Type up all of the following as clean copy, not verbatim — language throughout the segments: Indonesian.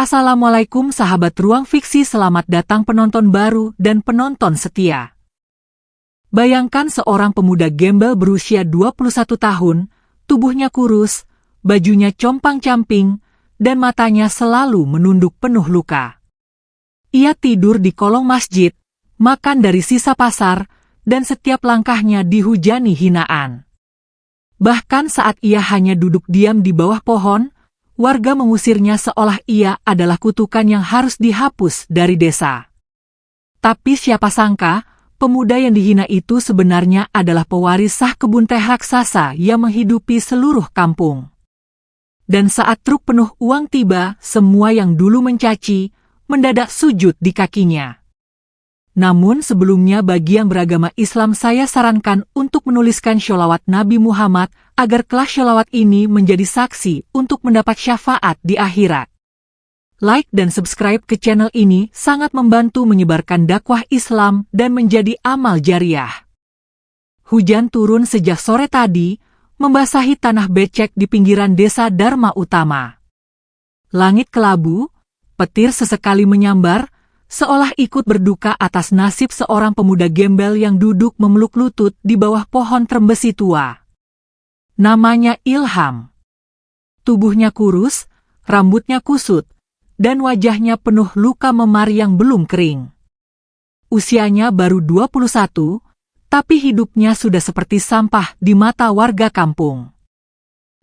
Assalamualaikum sahabat Ruang Fiksi, selamat datang penonton baru dan penonton setia. Bayangkan seorang pemuda gembel berusia 21 tahun, tubuhnya kurus, bajunya compang-camping, dan matanya selalu menunduk penuh luka. Ia tidur di kolong masjid, makan dari sisa pasar, dan setiap langkahnya dihujani hinaan. Bahkan saat ia hanya duduk diam di bawah pohon, warga mengusirnya seolah ia adalah kutukan yang harus dihapus dari desa. Tapi siapa sangka, pemuda yang dihina itu sebenarnya adalah pewaris sah kebun teh raksasa yang menghidupi seluruh kampung. Dan saat truk penuh uang tiba, semua yang dulu mencaci, mendadak sujud di kakinya. Namun sebelumnya bagi yang beragama Islam saya sarankan untuk menuliskan sholawat Nabi Muhammad agar kelak sholawat ini menjadi saksi untuk mendapat syafaat di akhirat. Like dan subscribe ke channel ini sangat membantu menyebarkan dakwah Islam dan menjadi amal jariah. Hujan turun sejak sore tadi, membasahi tanah becek di pinggiran desa Dharma Utama. Langit kelabu, petir sesekali menyambar, seolah ikut berduka atas nasib seorang pemuda gembel yang duduk memeluk lutut di bawah pohon trembesi tua. Namanya Ilham. Tubuhnya kurus, rambutnya kusut, dan wajahnya penuh luka memar yang belum kering. Usianya baru 21, tapi hidupnya sudah seperti sampah di mata warga kampung.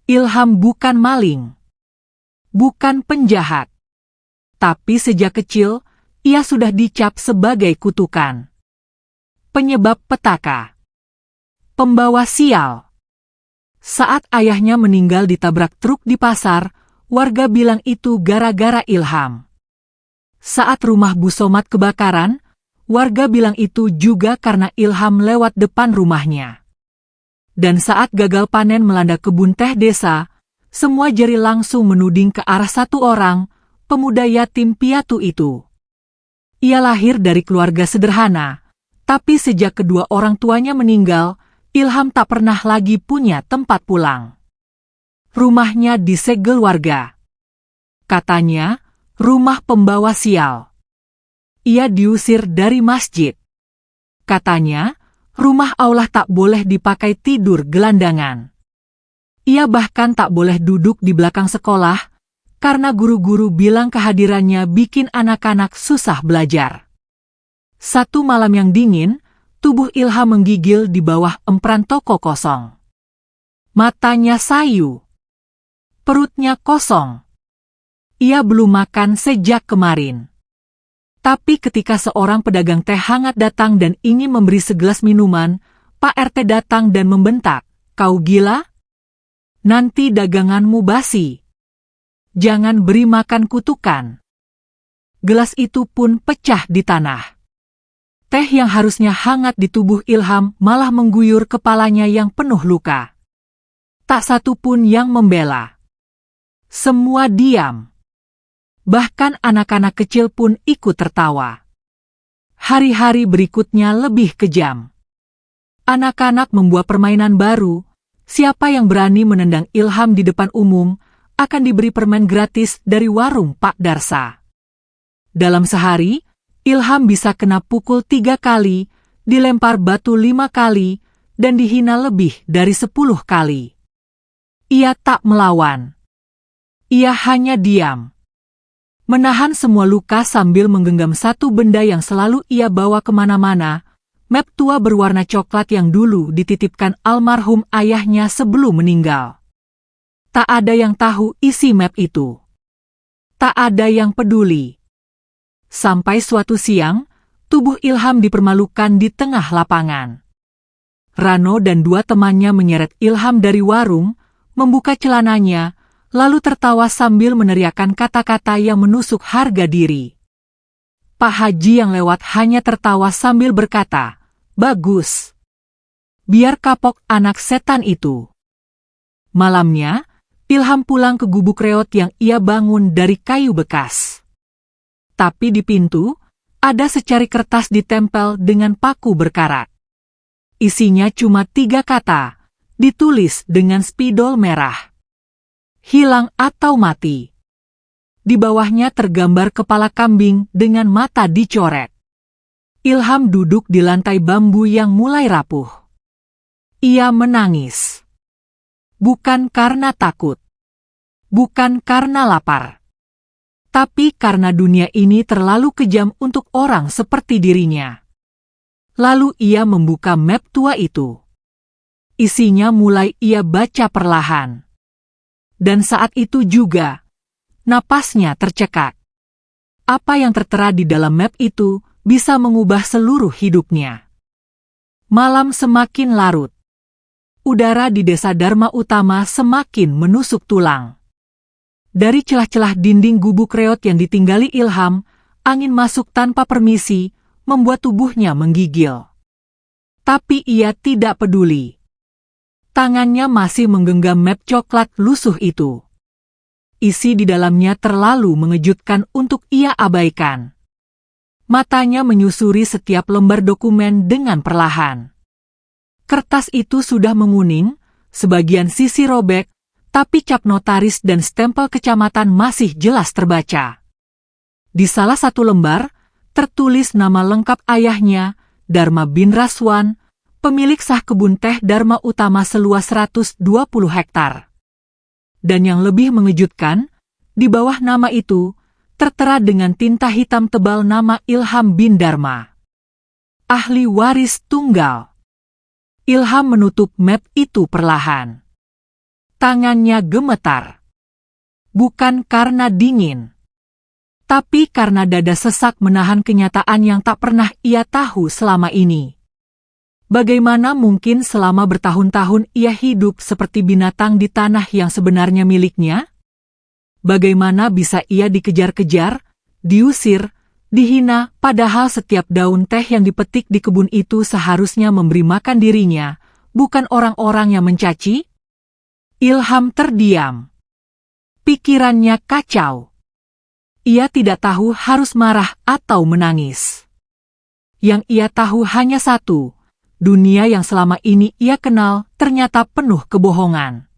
Ilham bukan maling, bukan penjahat, tapi sejak kecil, ia sudah dicap sebagai kutukan, penyebab petaka, pembawa sial. Saat ayahnya meninggal ditabrak truk di pasar, warga bilang itu gara-gara Ilham. Saat rumah Bu Somad kebakaran, warga bilang itu juga karena Ilham lewat depan rumahnya. Dan saat gagal panen melanda kebun teh desa, semua jari langsung menuding ke arah satu orang, pemuda yatim piatu itu. Ia lahir dari keluarga sederhana, tapi sejak kedua orang tuanya meninggal, Ilham tak pernah lagi punya tempat pulang. Rumahnya disegel warga. Katanya, rumah pembawa sial. Ia diusir dari masjid. Katanya, rumah Allah tak boleh dipakai tidur gelandangan. Ia bahkan tak boleh duduk di belakang sekolah, karena guru-guru bilang kehadirannya bikin anak-anak susah belajar. Satu malam yang dingin, tubuh Ilham menggigil di bawah empran toko kosong. Matanya sayu. Perutnya kosong. Ia belum makan sejak kemarin. Tapi ketika seorang pedagang teh hangat datang dan ingin memberi segelas minuman, Pak RT datang dan membentak, "Kau gila? Nanti daganganmu basi. Jangan beri makan kutukan." Gelas itu pun pecah di tanah. Teh yang harusnya hangat di tubuh Ilham malah mengguyur kepalanya yang penuh luka. Tak satu pun yang membela. Semua diam. Bahkan anak-anak kecil pun ikut tertawa. Hari-hari berikutnya lebih kejam. Anak-anak membuat permainan baru. Siapa yang berani menendang Ilham di depan umum, akan diberi permen gratis dari warung Pak Darsa. Dalam sehari, Ilham bisa kena pukul 3 kali, dilempar batu 5 kali, dan dihina lebih dari 10 kali. Ia tak melawan. Ia hanya diam. Menahan semua luka sambil menggenggam satu benda yang selalu ia bawa kemana-mana, map tua berwarna coklat yang dulu dititipkan almarhum ayahnya sebelum meninggal. Tak ada yang tahu isi map itu. Tak ada yang peduli. Sampai suatu siang, tubuh Ilham dipermalukan di tengah lapangan. Rano dan dua temannya menyeret Ilham dari warung, membuka celananya, lalu tertawa sambil meneriakkan kata-kata yang menusuk harga diri. Pak Haji yang lewat hanya tertawa sambil berkata, "Bagus. Biar kapok anak setan itu." Malamnya, Ilham pulang ke gubuk reot yang ia bangun dari kayu bekas. Tapi di pintu, ada secari kertas ditempel dengan paku berkarat. Isinya cuma 3 kata, ditulis dengan spidol merah. Hilang atau mati. Di bawahnya tergambar kepala kambing dengan mata dicoret. Ilham duduk di lantai bambu yang mulai rapuh. Ia menangis. Bukan karena takut. Bukan karena lapar. Tapi karena dunia ini terlalu kejam untuk orang seperti dirinya. Lalu ia membuka map tua itu. Isinya mulai ia baca perlahan. Dan saat itu juga, napasnya tercekat. Apa yang tertera di dalam map itu bisa mengubah seluruh hidupnya. Malam semakin larut. Udara di desa Dharma Utama semakin menusuk tulang. Dari celah-celah dinding gubuk reot yang ditinggali Ilham, angin masuk tanpa permisi, membuat tubuhnya menggigil. Tapi ia tidak peduli. Tangannya masih menggenggam map coklat lusuh itu. Isi di dalamnya terlalu mengejutkan untuk ia abaikan. Matanya menyusuri setiap lembar dokumen dengan perlahan. Kertas itu sudah menguning, sebagian sisi robek, tapi cap notaris dan stempel kecamatan masih jelas terbaca. Di salah satu lembar, tertulis nama lengkap ayahnya, Dharma bin Raswan, pemilik sah kebun teh Dharma Utama seluas 120 hektar. Dan yang lebih mengejutkan, di bawah nama itu, tertera dengan tinta hitam tebal nama Ilham bin Dharma. Ahli waris tunggal. Ilham menutup map itu perlahan. Tangannya gemetar. Bukan karena dingin. Tapi karena dada sesak menahan kenyataan yang tak pernah ia tahu selama ini. Bagaimana mungkin selama bertahun-tahun ia hidup seperti binatang di tanah yang sebenarnya miliknya? Bagaimana bisa ia dikejar-kejar, diusir, dihina, padahal setiap daun teh yang dipetik di kebun itu seharusnya memberi makan dirinya, bukan orang-orang yang mencaci? Ilham terdiam. Pikirannya kacau. Ia tidak tahu harus marah atau menangis. Yang ia tahu hanya satu, dunia yang selama ini ia kenal ternyata penuh kebohongan.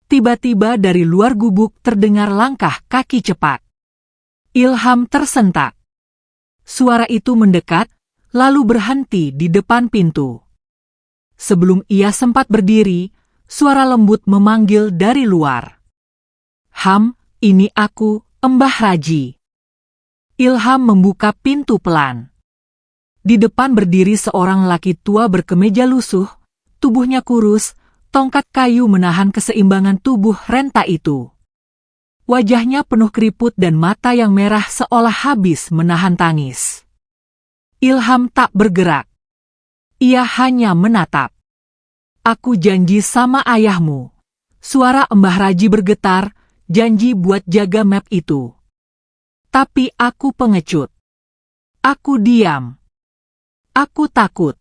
Tiba-tiba dari luar gubuk terdengar langkah kaki cepat. Ilham tersentak. Suara itu mendekat, lalu berhenti di depan pintu. Sebelum ia sempat berdiri, suara lembut memanggil dari luar. "Ham, ini aku, Mbah Raji." Ilham membuka pintu pelan. Di depan berdiri seorang laki tua berkemeja lusuh, tubuhnya kurus, tongkat kayu menahan keseimbangan tubuh renta itu. Wajahnya penuh keriput dan mata yang merah seolah habis menahan tangis. Ilham tak bergerak. Ia hanya menatap. "Aku janji sama ayahmu." Suara Mbah Raji bergetar, janji buat jaga map itu. Tapi aku pengecut. Aku diam. Aku takut.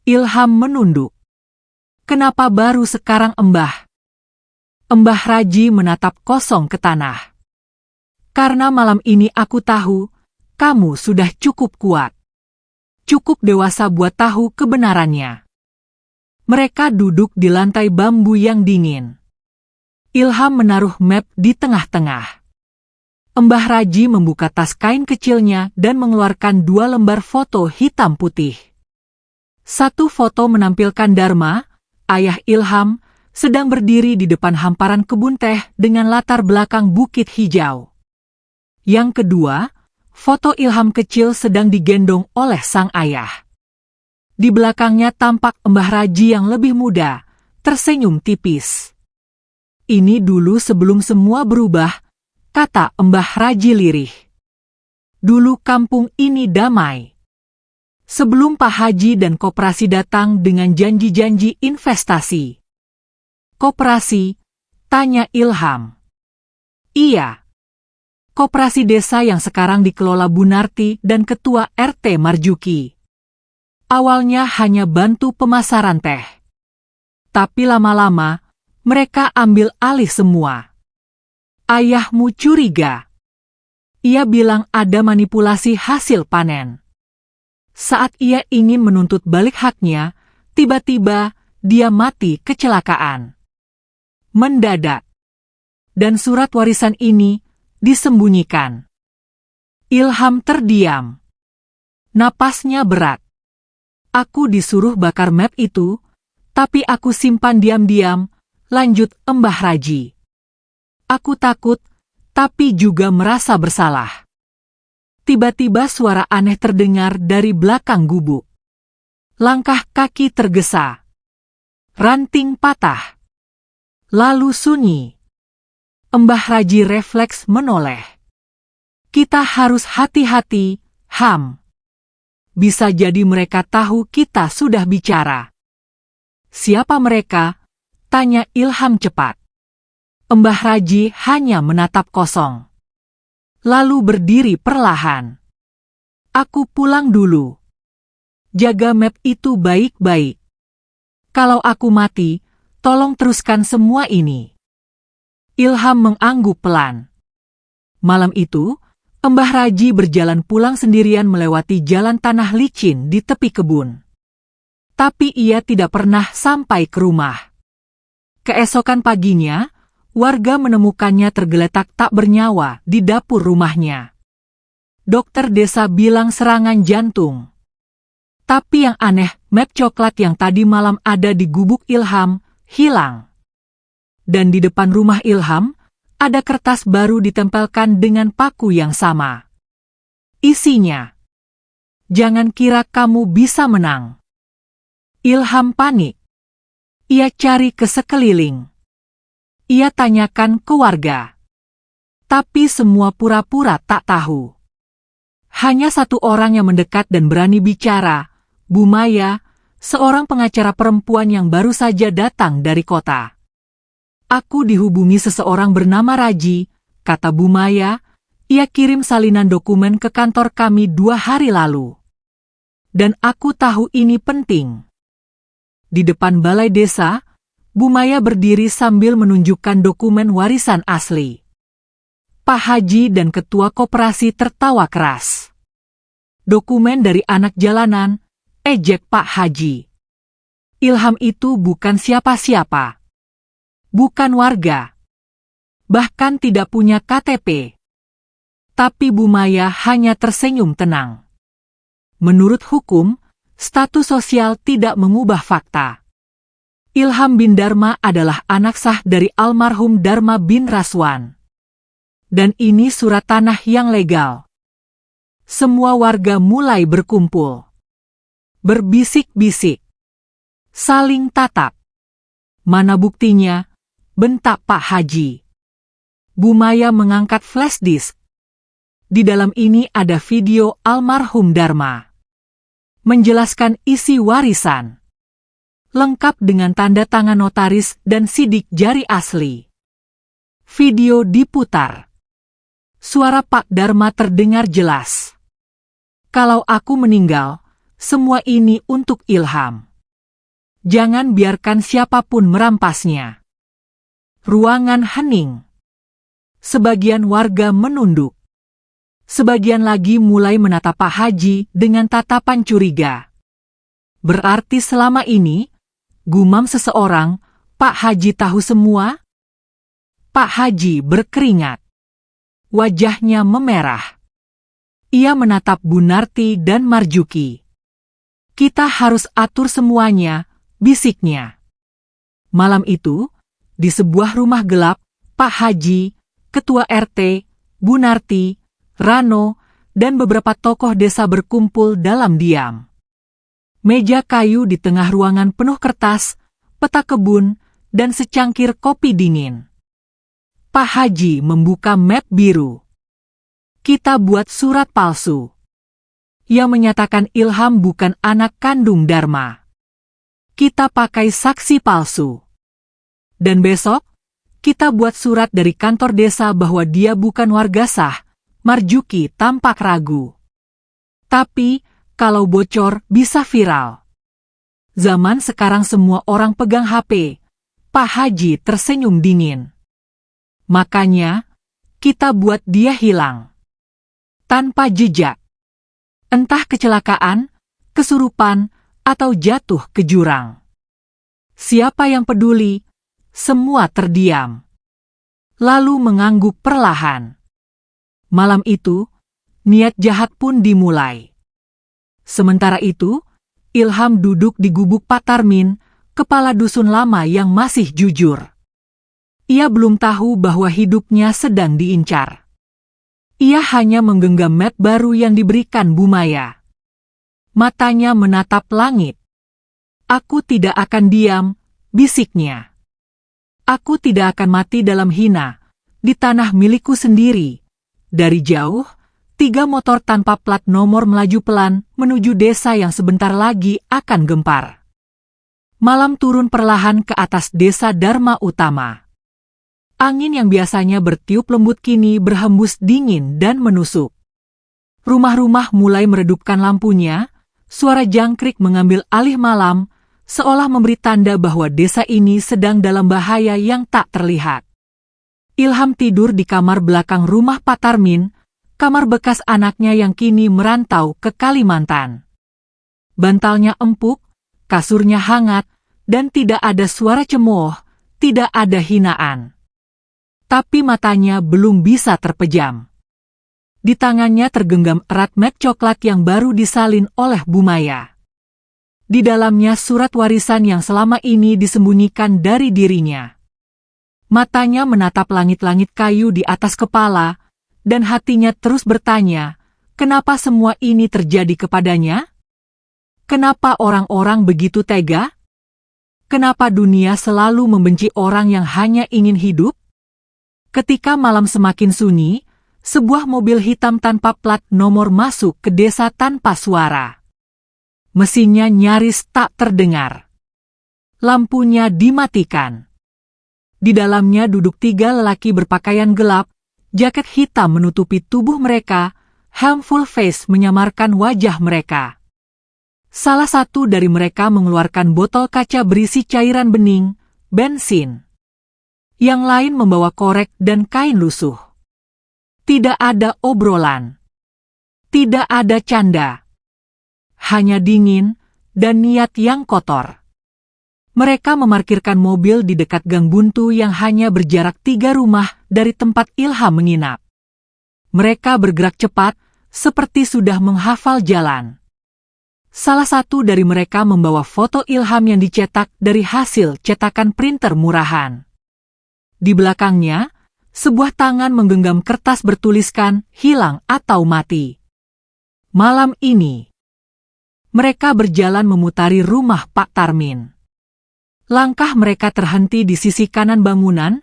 Ilham menunduk. "Kenapa baru sekarang, Mbah?" Mbah Raji menatap kosong ke tanah. "Karena malam ini aku tahu, kamu sudah cukup kuat. Cukup dewasa buat tahu kebenarannya." Mereka duduk di lantai bambu yang dingin. Ilham menaruh map di tengah-tengah. Mbah Raji membuka tas kain kecilnya dan mengeluarkan 2 lembar foto hitam putih. Satu foto menampilkan Dharma, ayah Ilham, sedang berdiri di depan hamparan kebun teh dengan latar belakang bukit hijau. Yang kedua, foto Ilham kecil sedang digendong oleh sang ayah. Di belakangnya tampak Mbah Raji yang lebih muda, tersenyum tipis. "Ini dulu sebelum semua berubah," kata Mbah Raji lirih. "Dulu kampung ini damai. Sebelum Pak Haji dan koperasi datang dengan janji-janji investasi." "Koperasi?" tanya Ilham. "Iya. Koperasi desa yang sekarang dikelola Bu Narti dan Ketua RT Marjuki. Awalnya hanya bantu pemasaran teh. Tapi lama-lama, mereka ambil alih semua. Ayahmu curiga. Ia bilang ada manipulasi hasil panen. Saat ia ingin menuntut balik haknya, tiba-tiba dia mati kecelakaan. Mendadak. Dan surat warisan ini disembunyikan. Ilham terdiam. Napasnya berat. Aku disuruh bakar map itu, tapi aku simpan diam-diam, lanjut Mbah Raji. Aku takut, tapi juga merasa bersalah. Tiba-tiba suara aneh terdengar dari belakang gubuk. Langkah kaki tergesa. Ranting patah. Lalu sunyi. Mbah Raji refleks menoleh. Kita harus hati-hati, Ham. Bisa jadi mereka tahu kita sudah bicara. Siapa mereka? Tanya Ilham cepat. Mbah Raji hanya menatap kosong. Lalu berdiri perlahan. Aku pulang dulu. Jaga map itu baik-baik. Kalau aku mati, tolong teruskan semua ini. Ilham mengangguk pelan. Malam itu, Mbah Raji berjalan pulang sendirian melewati jalan tanah licin di tepi kebun. Tapi ia tidak pernah sampai ke rumah. Keesokan paginya, warga menemukannya tergeletak tak bernyawa di dapur rumahnya. Dokter desa bilang serangan jantung. Tapi yang aneh, map coklat yang tadi malam ada di gubuk Ilham, hilang. Dan di depan rumah Ilham, ada kertas baru ditempelkan dengan paku yang sama. Isinya, "Jangan kira kamu bisa menang." Ilham panik. Ia cari ke sekeliling. Ia tanyakan ke warga. Tapi semua pura-pura tak tahu. Hanya satu orang yang mendekat dan berani bicara, Bu Maya, seorang pengacara perempuan yang baru saja datang dari kota. Aku dihubungi seseorang bernama Raji, kata Bu Maya. Ia kirim salinan dokumen ke kantor kami 2 hari lalu. Dan aku tahu ini penting. Di depan balai desa, Bu Maya berdiri sambil menunjukkan dokumen warisan asli. Pak Haji dan ketua koperasi tertawa keras. Dokumen dari anak jalanan, ejek Pak Haji. Ilham itu bukan siapa-siapa. Bukan warga. Bahkan tidak punya KTP. Tapi Bu Maya hanya tersenyum tenang. Menurut hukum, status sosial tidak mengubah fakta. Ilham bin Dharma adalah anak sah dari almarhum Dharma bin Raswan. Dan ini surat tanah yang legal. Semua warga mulai berkumpul. Berbisik-bisik. Saling tatap. Mana buktinya? Bentak Pak Haji. Bu Maya mengangkat flash disk. Di dalam ini ada video almarhum Dharma. Menjelaskan isi warisan. Lengkap dengan tanda tangan notaris dan sidik jari asli. Video diputar. Suara Pak Dharma terdengar jelas. Kalau aku meninggal, semua ini untuk Ilham. Jangan biarkan siapapun merampasnya. Ruangan hening. Sebagian warga menunduk. Sebagian lagi mulai menatap Pak Haji dengan tatapan curiga. Berarti selama ini, gumam seseorang, Pak Haji tahu semua? Pak Haji berkeringat. Wajahnya memerah. Ia menatap Bunarti dan Marjuki. Kita harus atur semuanya, bisiknya. Malam itu, di sebuah rumah gelap, Pak Haji, Ketua RT, Bunarti, Rano, dan beberapa tokoh desa berkumpul dalam diam. Meja kayu di tengah ruangan penuh kertas, peta kebun, dan secangkir kopi dingin. Pak Haji membuka map biru. Kita buat surat palsu. Yang menyatakan Ilham bukan anak kandung Dharma. Kita pakai saksi palsu. Dan besok, kita buat surat dari kantor desa bahwa dia bukan warga sah. Marjuki tampak ragu. Tapi, kalau bocor bisa viral. Zaman sekarang semua orang pegang HP. Pak Haji tersenyum dingin. Makanya, kita buat dia hilang. Tanpa jejak. Entah kecelakaan, kesurupan, atau jatuh ke jurang. Siapa yang peduli? Semua terdiam. Lalu mengangguk perlahan. Malam itu, niat jahat pun dimulai. Sementara itu, Ilham duduk di gubuk Pak Tarmin, kepala dusun lama yang masih jujur. Ia belum tahu bahwa hidupnya sedang diincar. Ia hanya menggenggam mat baru yang diberikan Bu Maya. Matanya menatap langit. "Aku tidak akan diam," bisiknya. "Aku tidak akan mati dalam hina, di tanah milikku sendiri." Dari jauh, 3 motor tanpa plat nomor melaju pelan menuju desa yang sebentar lagi akan gempar. Malam turun perlahan ke atas desa Dharma Utama. Angin yang biasanya bertiup lembut kini berhembus dingin dan menusuk. Rumah-rumah mulai meredupkan lampunya, suara jangkrik mengambil alih malam, seolah memberi tanda bahwa desa ini sedang dalam bahaya yang tak terlihat. Ilham tidur di kamar belakang rumah Pak Tarmin, kamar bekas anaknya yang kini merantau ke Kalimantan. Bantalnya empuk, kasurnya hangat, dan tidak ada suara cemooh, tidak ada hinaan. Tapi matanya belum bisa terpejam. Di tangannya tergenggam erat mat coklat yang baru disalin oleh Bu Maya. Di dalamnya surat warisan yang selama ini disembunyikan dari dirinya. Matanya menatap langit-langit kayu di atas kepala, dan hatinya terus bertanya, kenapa semua ini terjadi kepadanya? Kenapa orang-orang begitu tega? Kenapa dunia selalu membenci orang yang hanya ingin hidup? Ketika malam semakin sunyi, sebuah mobil hitam tanpa plat nomor masuk ke desa tanpa suara. Mesinnya nyaris tak terdengar. Lampunya dimatikan. Di dalamnya duduk 3 lelaki berpakaian gelap, jaket hitam menutupi tubuh mereka, helm full face menyamarkan wajah mereka. Salah satu dari mereka mengeluarkan botol kaca berisi cairan bening, bensin. Yang lain membawa korek dan kain lusuh. Tidak ada obrolan. Tidak ada canda. Hanya dingin dan niat yang kotor. Mereka memarkirkan mobil di dekat gang buntu yang hanya berjarak 3 rumah dari tempat Ilham menginap. Mereka bergerak cepat, seperti sudah menghafal jalan. Salah satu dari mereka membawa foto Ilham yang dicetak dari hasil cetakan printer murahan. Di belakangnya, sebuah tangan menggenggam kertas bertuliskan hilang atau mati. Malam ini, mereka berjalan memutari rumah Pak Tarmin. Langkah mereka terhenti di sisi kanan bangunan,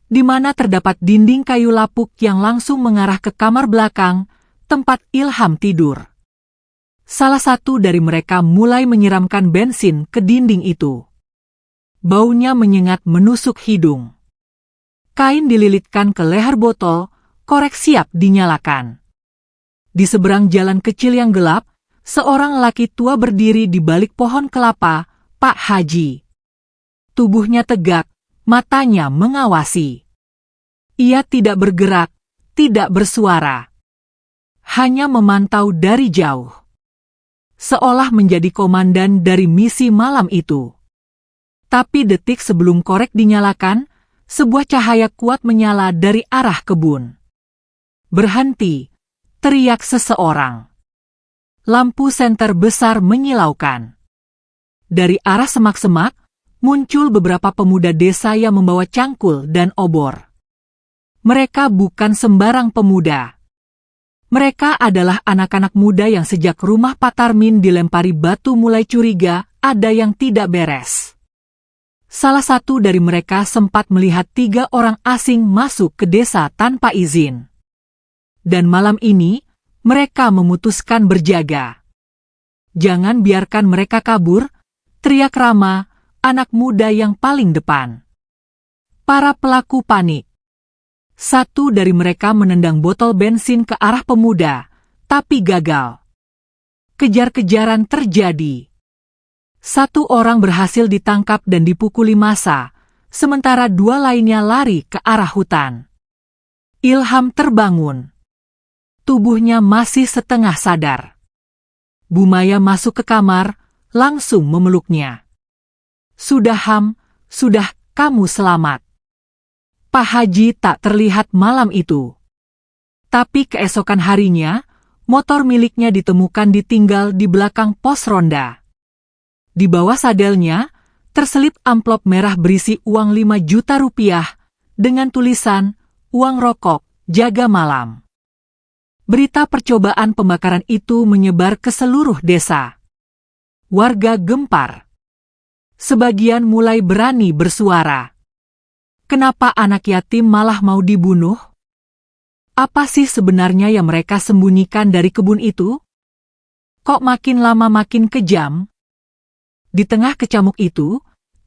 di mana terdapat dinding kayu lapuk yang langsung mengarah ke kamar belakang, tempat Ilham tidur. Salah satu dari mereka mulai menyiramkan bensin ke dinding itu. Baunya menyengat menusuk hidung. Kain dililitkan ke leher botol, korek siap dinyalakan. Di seberang jalan kecil yang gelap, seorang lelaki tua berdiri di balik pohon kelapa, Pak Haji. Tubuhnya tegak, matanya mengawasi. Ia tidak bergerak, tidak bersuara. Hanya memantau dari jauh. Seolah menjadi komandan dari misi malam itu. Tapi detik sebelum korek dinyalakan, sebuah cahaya kuat menyala dari arah kebun. "Berhenti!" teriak seseorang. Lampu senter besar menyilaukan. Dari arah semak-semak, muncul beberapa pemuda desa yang membawa cangkul dan obor. Mereka bukan sembarang pemuda. Mereka adalah anak-anak muda yang sejak rumah Pak Tarmin dilempari batu mulai curiga ada yang tidak beres. Salah satu dari mereka sempat melihat 3 orang asing masuk ke desa tanpa izin. Dan malam ini, mereka memutuskan berjaga. "Jangan biarkan mereka kabur," teriak Rama, anak muda yang paling depan. Para pelaku panik. Satu dari mereka menendang botol bensin ke arah pemuda, tapi gagal. Kejar-kejaran terjadi. 1 orang berhasil ditangkap dan dipukuli massa, sementara 2 lainnya lari ke arah hutan. Ilham terbangun. Tubuhnya masih setengah sadar. Bu Maya masuk ke kamar, langsung memeluknya. "Sudah Ham, sudah, kamu selamat." Pak Haji tak terlihat malam itu. Tapi keesokan harinya, motor miliknya ditemukan ditinggal di belakang pos ronda. Di bawah sadelnya, terselip amplop merah berisi uang 5 juta rupiah dengan tulisan, "Uang rokok, jaga malam." Berita percobaan pembakaran itu menyebar ke seluruh desa. Warga gempar. Sebagian mulai berani bersuara. Kenapa anak yatim malah mau dibunuh? Apa sih sebenarnya yang mereka sembunyikan dari kebun itu? Kok makin lama makin kejam? Di tengah kecamuk itu,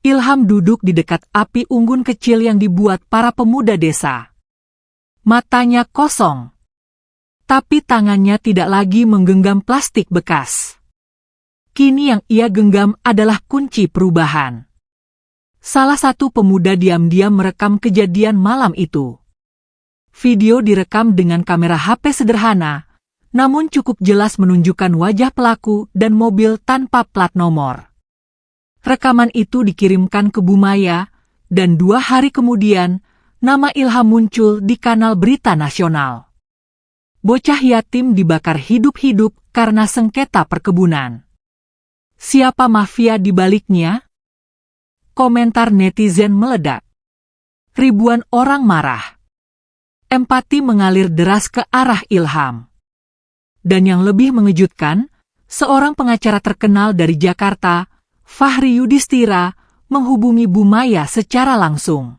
Ilham duduk di dekat api unggun kecil yang dibuat para pemuda desa. Matanya kosong. Tapi tangannya tidak lagi menggenggam plastik bekas. Kini yang ia genggam adalah kunci perubahan. Salah satu pemuda diam-diam merekam kejadian malam itu. Video direkam dengan kamera HP sederhana, namun cukup jelas menunjukkan wajah pelaku dan mobil tanpa plat nomor. Rekaman itu dikirimkan ke Bumaya, dan 2 hari kemudian, nama Ilham muncul di kanal berita nasional. Bocah yatim dibakar hidup-hidup karena sengketa perkebunan. Siapa mafia di baliknya? Komentar netizen meledak. Ribuan orang marah. Empati mengalir deras ke arah Ilham. Dan yang lebih mengejutkan, seorang pengacara terkenal dari Jakarta, Fahri Yudhistira, menghubungi Bumaya secara langsung.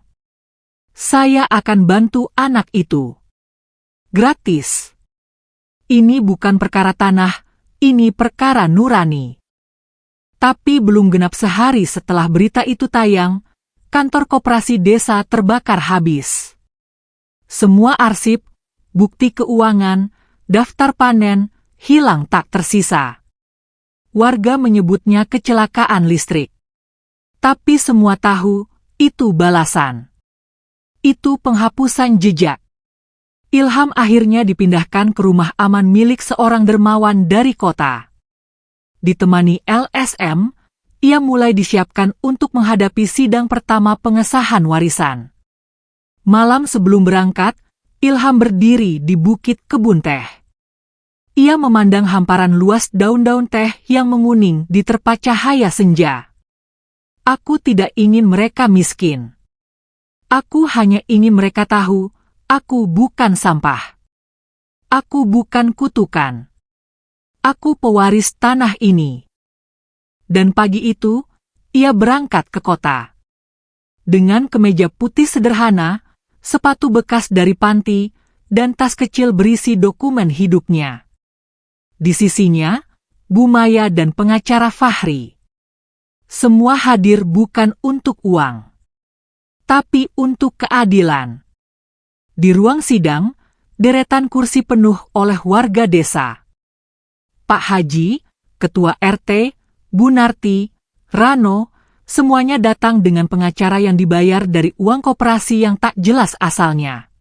"Saya akan bantu anak itu. Gratis. Ini bukan perkara tanah, ini perkara nurani." Tapi belum genap sehari setelah berita itu tayang, kantor koperasi desa terbakar habis. Semua arsip, bukti keuangan, daftar panen, hilang tak tersisa. Warga menyebutnya kecelakaan listrik. Tapi semua tahu, itu balasan. Itu penghapusan jejak. Ilham akhirnya dipindahkan ke rumah aman milik seorang dermawan dari kota. Ditemani LSM, ia mulai disiapkan untuk menghadapi sidang pertama pengesahan warisan. Malam sebelum berangkat, Ilham berdiri di Bukit Kebun Teh. Ia memandang hamparan luas daun-daun teh yang menguning di terpa cahaya senja. "Aku tidak ingin mereka miskin. Aku hanya ingin mereka tahu, aku bukan sampah. Aku bukan kutukan. Aku pewaris tanah ini." Dan pagi itu, ia berangkat ke kota. Dengan kemeja putih sederhana, sepatu bekas dari panti, dan tas kecil berisi dokumen hidupnya. Di sisinya, Bumaya dan pengacara Fahri. Semua hadir bukan untuk uang, tapi untuk keadilan. Di ruang sidang, deretan kursi penuh oleh warga desa. Pak Haji, Ketua RT, Bu Narti, Rano, semuanya datang dengan pengacara yang dibayar dari uang koperasi yang tak jelas asalnya.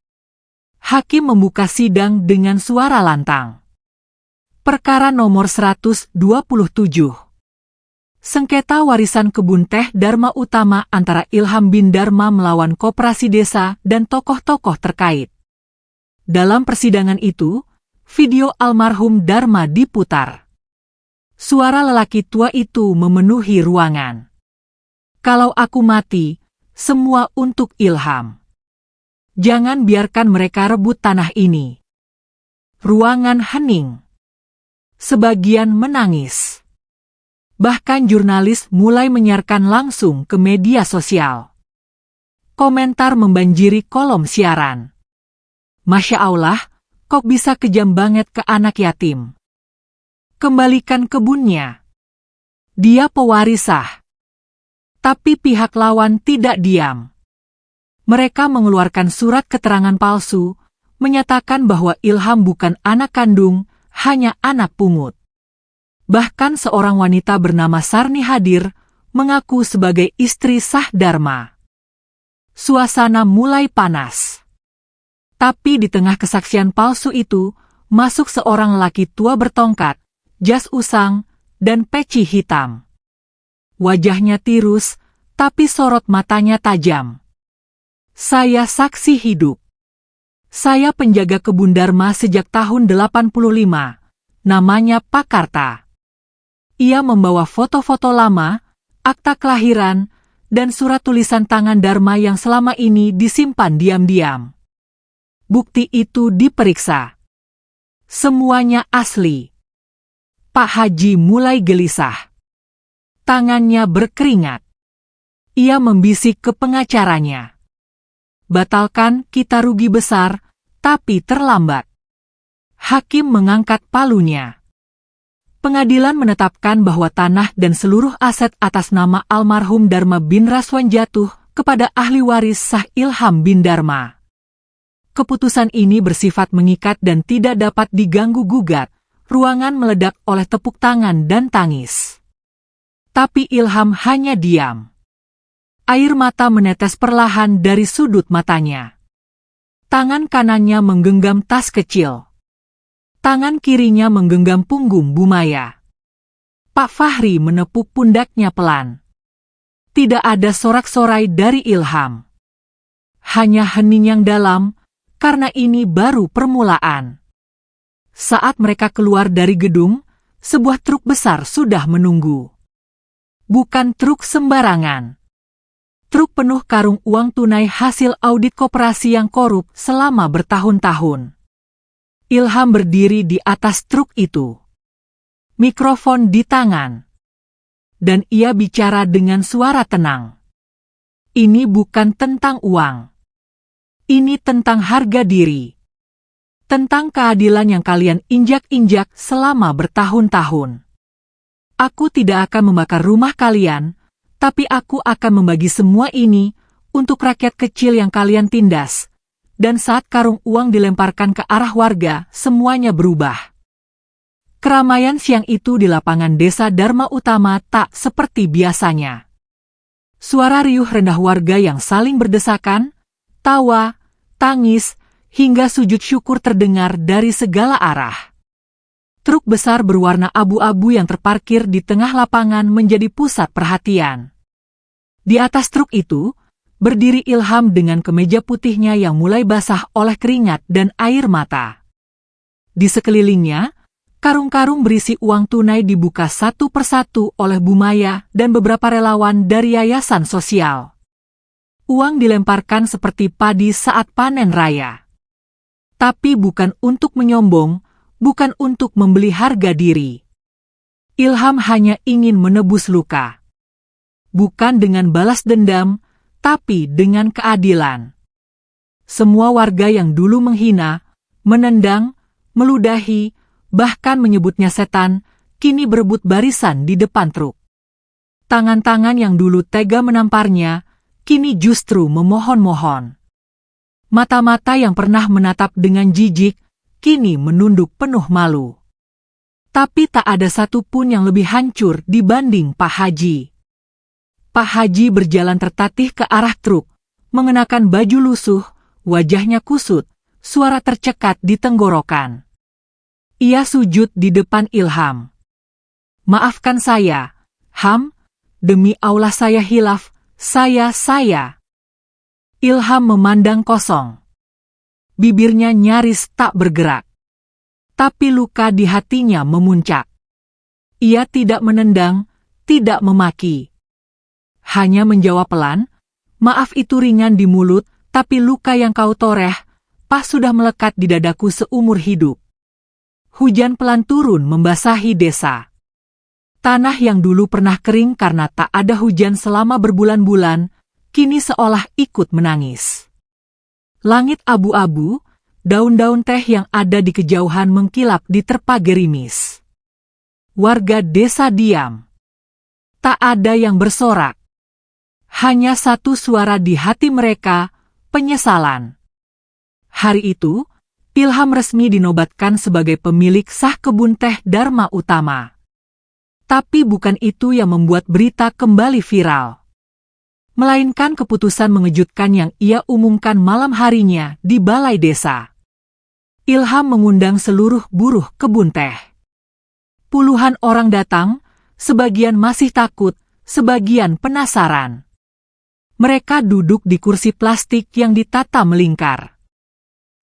Hakim membuka sidang dengan suara lantang. Perkara nomor 127. Sengketa warisan kebun teh Dharma Utama antara Ilham bin Dharma melawan koperasi desa dan tokoh-tokoh terkait. Dalam persidangan itu, video almarhum Dharma diputar. Suara lelaki tua itu memenuhi ruangan. "Kalau aku mati, semua untuk Ilham. Jangan biarkan mereka rebut tanah ini." Ruangan hening. Sebagian menangis. Bahkan jurnalis mulai menyiarkan langsung ke media sosial. Komentar membanjiri kolom siaran. "Masya Allah, kok bisa kejam banget ke anak yatim? Kembalikan kebunnya. Dia pewaris sah." Tapi pihak lawan tidak diam. Mereka mengeluarkan surat keterangan palsu, menyatakan bahwa Ilham bukan anak kandung, hanya anak pungut. Bahkan seorang wanita bernama Sarni hadir, mengaku sebagai istri sah Dharma. Suasana mulai panas. Tapi di tengah kesaksian palsu itu, masuk seorang lelaki tua bertongkat, jas usang, dan peci hitam. Wajahnya tirus, tapi sorot matanya tajam. "Saya saksi hidup. Saya penjaga kebun Dharma sejak tahun 85. Namanya Pak Karta. Ia membawa foto-foto lama, akta kelahiran, dan surat tulisan tangan Dharma yang selama ini disimpan diam-diam. Bukti itu diperiksa. Semuanya asli. Pak Haji mulai gelisah. Tangannya berkeringat. Ia membisik ke pengacaranya. Batalkan, kita rugi besar, tapi terlambat. Hakim mengangkat palunya. Pengadilan menetapkan bahwa tanah dan seluruh aset atas nama almarhum Dharma bin Raswan jatuh kepada ahli waris sah Ilham bin Dharma. Keputusan ini bersifat mengikat dan tidak dapat diganggu-gugat. Ruangan meledak oleh tepuk tangan dan tangis. Tapi Ilham hanya diam. Air mata menetes perlahan dari sudut matanya. Tangan kanannya menggenggam tas kecil. Tangan kirinya menggenggam punggung Bumaya. Pak Fahri menepuk pundaknya pelan. Tidak ada sorak-sorai dari Ilham. Hanya hening yang dalam, karena ini baru permulaan. Saat mereka keluar dari gedung, sebuah truk besar sudah menunggu. Bukan truk sembarangan. Truk penuh karung uang tunai hasil audit koperasi yang korup selama bertahun-tahun. Ilham berdiri di atas truk itu. Mikrofon di tangan. Dan ia bicara dengan suara tenang. Ini bukan tentang uang. Ini tentang harga diri. Tentang keadilan yang kalian injak-injak selama bertahun-tahun. Aku tidak akan membakar rumah kalian, tapi aku akan membagi semua ini untuk rakyat kecil yang kalian tindas. Dan saat karung uang dilemparkan ke arah warga, semuanya berubah. Keramaian siang itu di lapangan desa Dharma Utama tak seperti biasanya. Suara riuh rendah warga yang saling berdesakan, tawa, tangis, hingga sujud syukur terdengar dari segala arah. Truk besar berwarna abu-abu yang terparkir di tengah lapangan menjadi pusat perhatian. Di atas truk itu, berdiri Ilham dengan kemeja putihnya yang mulai basah oleh keringat dan air mata. Di sekelilingnya, karung-karung berisi uang tunai dibuka satu persatu oleh Bumaya dan beberapa relawan dari yayasan sosial. Uang dilemparkan seperti padi saat panen raya. Tapi bukan untuk menyombong, bukan untuk membeli harga diri. Ilham hanya ingin menebus luka. Bukan dengan balas dendam, tapi dengan keadilan. Semua warga yang dulu menghina, menendang, meludahi, bahkan menyebutnya setan, kini berebut barisan di depan truk. Tangan-tangan yang dulu tega menamparnya, kini justru memohon-mohon. Mata-mata yang pernah menatap dengan jijik, kini menunduk penuh malu. Tapi tak ada satupun yang lebih hancur dibanding Pak Haji. Pak Haji berjalan tertatih ke arah truk, mengenakan baju lusuh, wajahnya kusut, suara tercekat di tenggorokan. Ia sujud di depan Ilham. Maafkan saya, Ham, demi Allah saya hilaf, saya. Ilham memandang kosong. Bibirnya nyaris tak bergerak. Tapi luka di hatinya memuncak. Ia tidak menendang, tidak memaki. Hanya menjawab pelan, maaf itu ringan di mulut, tapi luka yang kau toreh, pas sudah melekat di dadaku seumur hidup. Hujan pelan turun membasahi desa. Tanah yang dulu pernah kering karena tak ada hujan selama berbulan-bulan, kini seolah ikut menangis. Langit abu-abu, daun-daun teh yang ada di kejauhan mengkilap diterpa gerimis. Warga desa diam. Tak ada yang bersorak. Hanya satu suara di hati mereka, penyesalan. Hari itu, Ilham resmi dinobatkan sebagai pemilik sah kebun teh Dharma Utama. Tapi bukan itu yang membuat berita kembali viral. Melainkan keputusan mengejutkan yang ia umumkan malam harinya di balai desa. Ilham mengundang seluruh buruh kebun teh. Puluhan orang datang, sebagian masih takut, sebagian penasaran. Mereka duduk di kursi plastik yang ditata melingkar.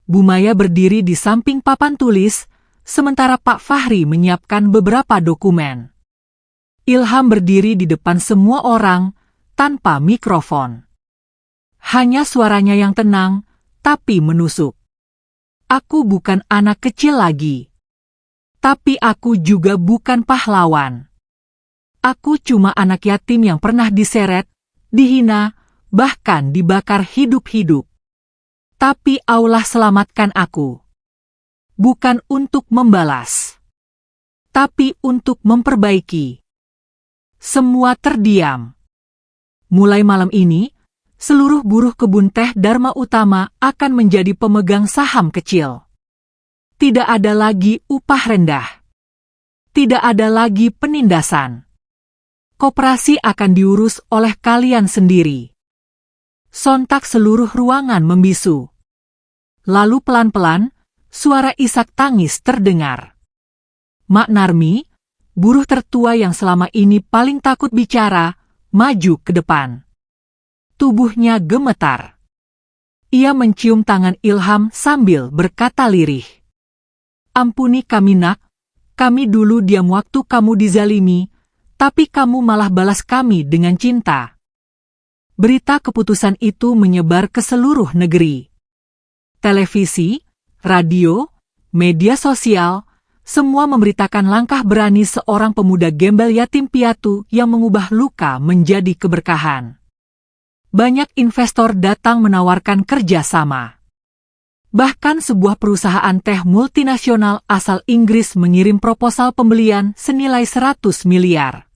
Bu Maya berdiri di samping papan tulis, sementara Pak Fahri menyiapkan beberapa dokumen. Ilham berdiri di depan semua orang, tanpa mikrofon. Hanya suaranya yang tenang, tapi menusuk. Aku bukan anak kecil lagi. Tapi aku juga bukan pahlawan. Aku cuma anak yatim yang pernah diseret, dihina, bahkan dibakar hidup-hidup. Tapi Allah selamatkan aku. Bukan untuk membalas, tapi untuk memperbaiki. Semua terdiam. Mulai malam ini, seluruh buruh kebun teh Dharma Utama akan menjadi pemegang saham kecil. Tidak ada lagi upah rendah. Tidak ada lagi penindasan. Koperasi akan diurus oleh kalian sendiri. Sontak seluruh ruangan membisu. Lalu pelan-pelan, suara isak tangis terdengar. Mak Narmi, buruh tertua yang selama ini paling takut bicara, maju ke depan. Tubuhnya gemetar. Ia mencium tangan Ilham sambil berkata lirih. Ampuni kami nak, kami dulu diam waktu kamu dizalimi, tapi kamu malah balas kami dengan cinta. Berita keputusan itu menyebar ke seluruh negeri. Televisi, radio, media sosial, semua memberitakan langkah berani seorang pemuda gembel yatim piatu yang mengubah luka menjadi keberkahan. Banyak investor datang menawarkan kerjasama. Bahkan sebuah perusahaan teh multinasional asal Inggris mengirim proposal pembelian senilai 100 miliar.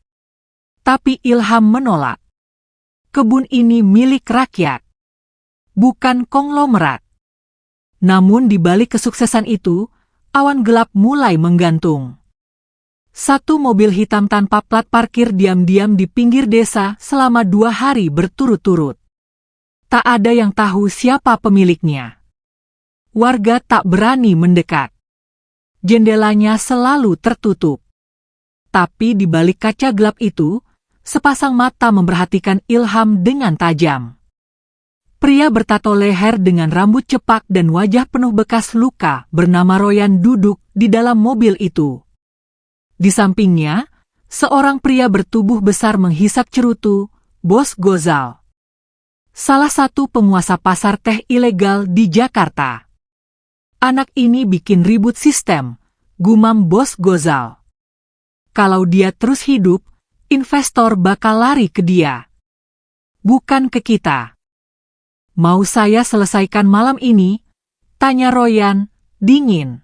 Tapi Ilham menolak. Kebun ini milik rakyat, bukan konglomerat. Namun di balik kesuksesan itu, awan gelap mulai menggantung. Satu mobil hitam tanpa plat parkir diam-diam di pinggir desa selama 2 hari berturut-turut. Tak ada yang tahu siapa pemiliknya. Warga tak berani mendekat. Jendelanya selalu tertutup. Tapi di balik kaca gelap itu, sepasang mata memperhatikan Ilham dengan tajam. Pria bertato leher dengan rambut cepak dan wajah penuh bekas luka bernama Royan duduk di dalam mobil itu. Di sampingnya, seorang pria bertubuh besar menghisap cerutu, Bos Gozal. Salah satu penguasa pasar teh ilegal di Jakarta. Anak ini bikin ribut sistem, gumam Bos Gozal. Kalau dia terus hidup, investor bakal lari ke dia. Bukan ke kita. Mau saya selesaikan malam ini? Tanya Royan, dingin.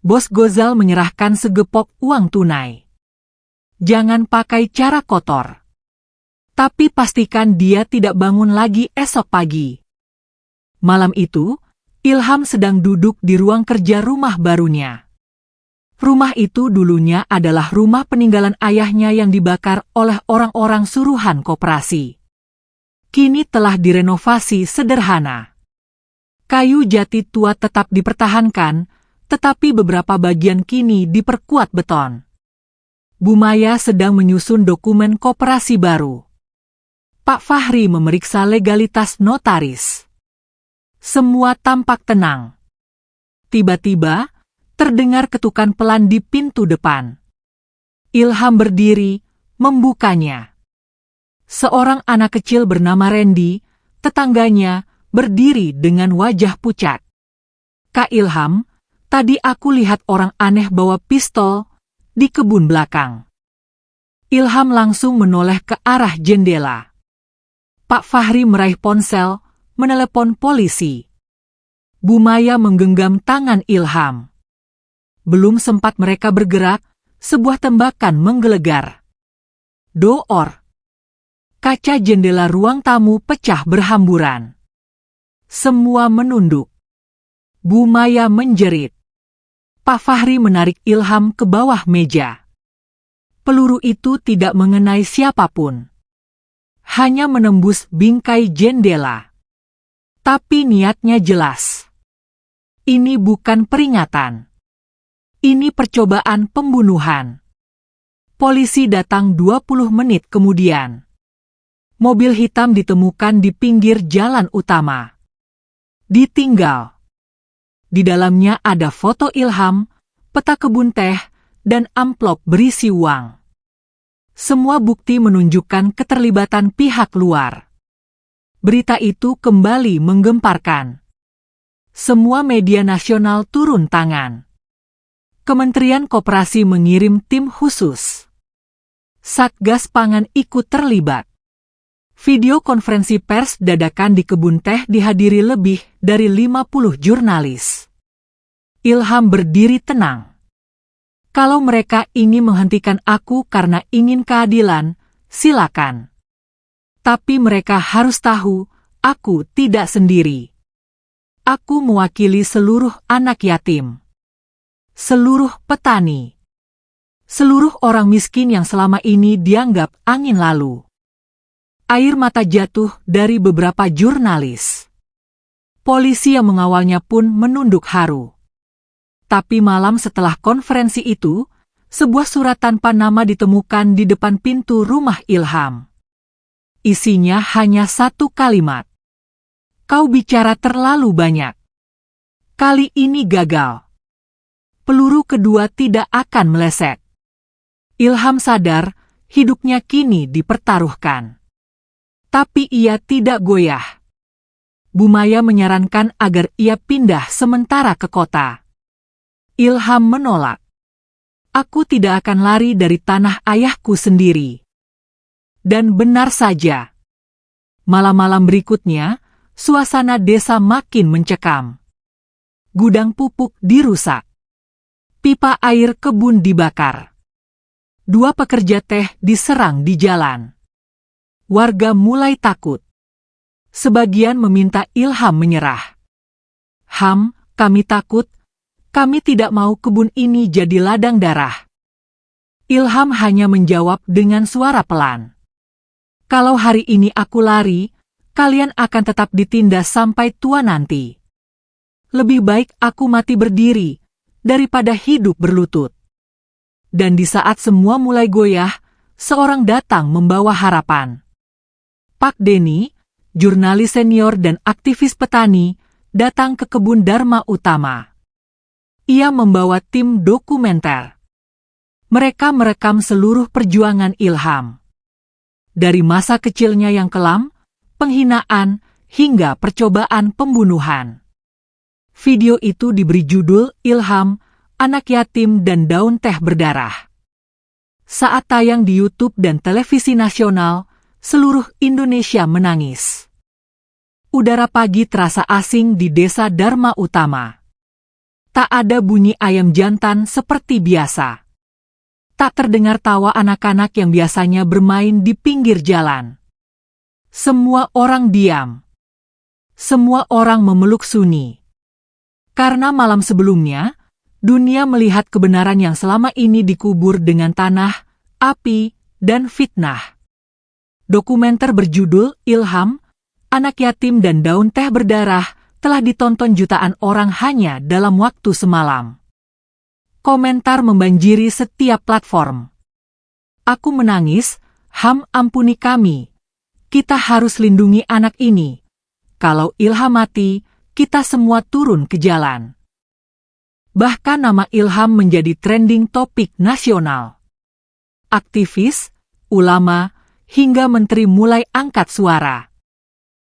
Bos Gozal menyerahkan segepok uang tunai. Jangan pakai cara kotor. Tapi pastikan dia tidak bangun lagi esok pagi. Malam itu, Ilham sedang duduk di ruang kerja rumah barunya. Rumah itu dulunya adalah rumah peninggalan ayahnya yang dibakar oleh orang-orang suruhan koperasi. Kini telah direnovasi sederhana. Kayu jati tua tetap dipertahankan, tetapi beberapa bagian kini diperkuat beton. Bu Maya sedang menyusun dokumen koperasi baru. Pak Fahri memeriksa legalitas notaris. Semua tampak tenang. Tiba-tiba, terdengar ketukan pelan di pintu depan. Ilham berdiri, membukanya. Seorang anak kecil bernama Randy, tetangganya, berdiri dengan wajah pucat. Kak Ilham, tadi aku lihat orang aneh bawa pistol di kebun belakang. Ilham langsung menoleh ke arah jendela. Pak Fahri meraih ponsel, menelepon polisi. Bu Maya menggenggam tangan Ilham. Belum sempat mereka bergerak, sebuah tembakan menggelegar. Door. Kaca jendela ruang tamu pecah berhamburan. Semua menunduk. Bu Maya menjerit. Pak Fahri menarik Ilham ke bawah meja. Peluru itu tidak mengenai siapapun. Hanya menembus bingkai jendela. Tapi niatnya jelas. Ini bukan peringatan. Ini percobaan pembunuhan. Polisi datang 20 menit kemudian. Mobil hitam ditemukan di pinggir jalan utama. Ditinggal. Di dalamnya ada foto Ilham, peta kebun teh, dan amplop berisi uang. Semua bukti menunjukkan keterlibatan pihak luar. Berita itu kembali menggemparkan. Semua media nasional turun tangan. Kementerian Koperasi mengirim tim khusus. Satgas Pangan ikut terlibat. Video konferensi pers dadakan di kebun teh dihadiri lebih dari 50 jurnalis. Ilham berdiri tenang. Kalau mereka ingin menghentikan aku karena ingin keadilan, silakan. Tapi mereka harus tahu, aku tidak sendiri. Aku mewakili seluruh anak yatim. Seluruh petani. Seluruh orang miskin yang selama ini dianggap angin lalu. Air mata jatuh dari beberapa jurnalis. Polisi yang mengawalnya pun menunduk haru. Tapi malam setelah konferensi itu, sebuah surat tanpa nama ditemukan di depan pintu rumah Ilham. Isinya hanya satu kalimat. Kau bicara terlalu banyak. Kali ini gagal. Peluru kedua tidak akan meleset. Ilham sadar, hidupnya kini dipertaruhkan. Tapi ia tidak goyah. Bu Maya menyarankan agar ia pindah sementara ke kota. Ilham menolak. Aku tidak akan lari dari tanah ayahku sendiri. Dan benar saja. Malam-malam berikutnya, suasana desa makin mencekam. Gudang pupuk dirusak. Pipa air kebun dibakar. 2 pekerja teh diserang di jalan. Warga mulai takut. Sebagian meminta Ilham menyerah. Ham, kami takut. Kami tidak mau kebun ini jadi ladang darah. Ilham hanya menjawab dengan suara pelan. Kalau hari ini aku lari, kalian akan tetap ditindas sampai tua nanti. Lebih baik aku mati berdiri, daripada hidup berlutut. Dan di saat semua mulai goyah, seorang datang membawa harapan. Pak Denny, jurnalis senior dan aktivis petani, datang ke kebun Dharma Utama. Ia membawa tim dokumenter. Mereka merekam seluruh perjuangan Ilham. Dari masa kecilnya yang kelam, penghinaan, hingga percobaan pembunuhan. Video itu diberi judul Ilham, Anak Yatim dan Daun Teh Berdarah. Saat tayang di YouTube dan televisi nasional, seluruh Indonesia menangis. Udara pagi terasa asing di desa Dharma Utama. Tak ada bunyi ayam jantan seperti biasa. Tak terdengar tawa anak-anak yang biasanya bermain di pinggir jalan. Semua orang diam. Semua orang memeluk sunyi. Karena malam sebelumnya, dunia melihat kebenaran yang selama ini dikubur dengan tanah, api, dan fitnah. Dokumenter berjudul Ilham, Anak Yatim dan Daun Teh Berdarah telah ditonton jutaan orang hanya dalam waktu semalam. Komentar membanjiri setiap platform. Aku menangis, Ham ampuni kami. Kita harus lindungi anak ini. Kalau Ilham mati, kita semua turun ke jalan. Bahkan nama Ilham menjadi trending topik nasional. Aktivis, ulama, hingga menteri mulai angkat suara.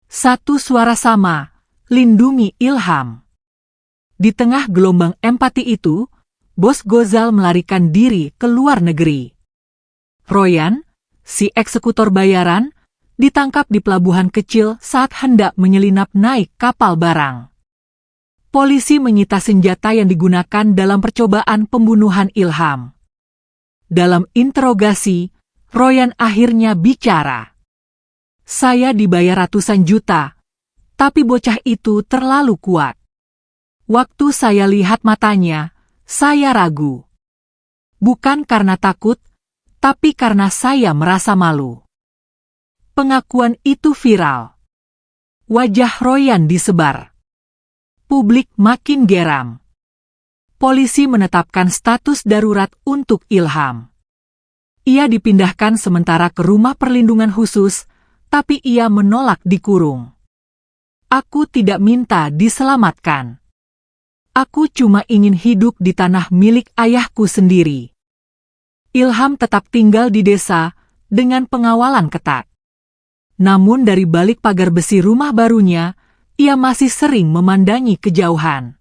Satu suara sama. Lindungi Ilham. Di tengah gelombang empati itu, Bos Gozal melarikan diri ke luar negeri. Royan, si eksekutor bayaran, ditangkap di pelabuhan kecil saat hendak menyelinap naik kapal barang. Polisi menyita senjata yang digunakan dalam percobaan pembunuhan Ilham. Dalam interogasi, Royan akhirnya bicara. Saya dibayar ratusan juta. Tapi bocah itu terlalu kuat. Waktu saya lihat matanya, saya ragu. Bukan karena takut, tapi karena saya merasa malu. Pengakuan itu viral. Wajah Royan disebar. Publik makin geram. Polisi menetapkan status darurat untuk Ilham. Ia dipindahkan sementara ke rumah perlindungan khusus, tapi ia menolak dikurung. Aku tidak minta diselamatkan. Aku cuma ingin hidup di tanah milik ayahku sendiri. Ilham tetap tinggal di desa dengan pengawalan ketat. Namun dari balik pagar besi rumah barunya, ia masih sering memandangi kejauhan.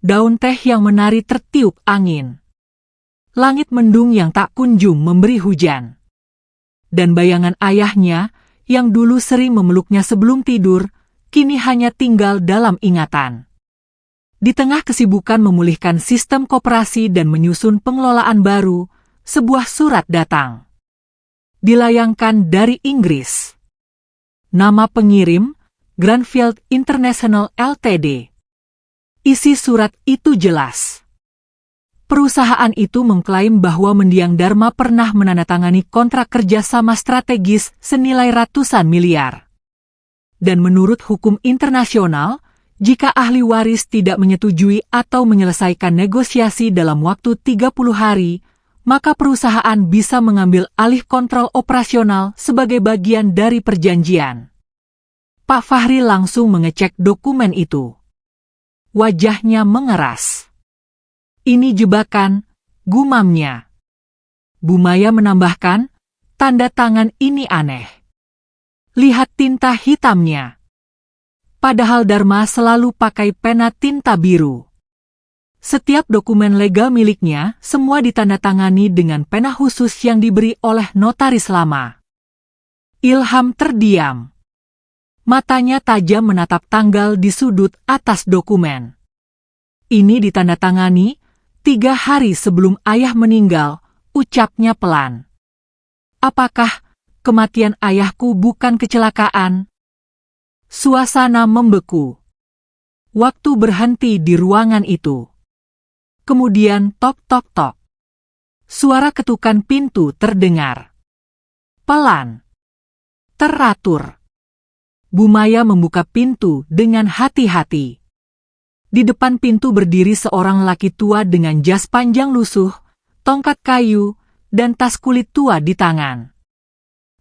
Daun teh yang menari tertiup angin. Langit mendung yang tak kunjung memberi hujan. Dan bayangan ayahnya, yang dulu sering memeluknya sebelum tidur, kini hanya tinggal dalam ingatan. Di tengah kesibukan memulihkan sistem koperasi dan menyusun pengelolaan baru, sebuah surat datang. Dilayangkan dari Inggris. Nama pengirim, Grandfield International Ltd. Isi surat itu jelas. Perusahaan itu mengklaim bahwa Mendiang Dharma pernah menandatangani kontrak kerjasama strategis senilai ratusan miliar. Dan menurut hukum internasional, jika ahli waris tidak menyetujui atau menyelesaikan negosiasi dalam waktu 30 hari, maka perusahaan bisa mengambil alih kontrol operasional sebagai bagian dari perjanjian. Pak Fahri langsung mengecek dokumen itu. Wajahnya mengeras. Ini jebakan, gumamnya. Bu Maya menambahkan, tanda tangan ini aneh. Lihat tinta hitamnya. Padahal Dharma selalu pakai pena tinta biru. Setiap dokumen legal miliknya semua ditandatangani dengan pena khusus yang diberi oleh notaris lama. Ilham terdiam. Matanya tajam menatap tanggal di sudut atas dokumen. Ini ditandatangani 3 hari sebelum ayah meninggal, ucapnya pelan. Apakah kematian ayahku bukan kecelakaan? Suasana membeku. Waktu berhenti di ruangan itu. Kemudian tok-tok-tok. Suara ketukan pintu terdengar. Pelan. Teratur. Bu Maya membuka pintu dengan hati-hati. Di depan pintu berdiri seorang laki tua dengan jas panjang lusuh, tongkat kayu, dan tas kulit tua di tangan.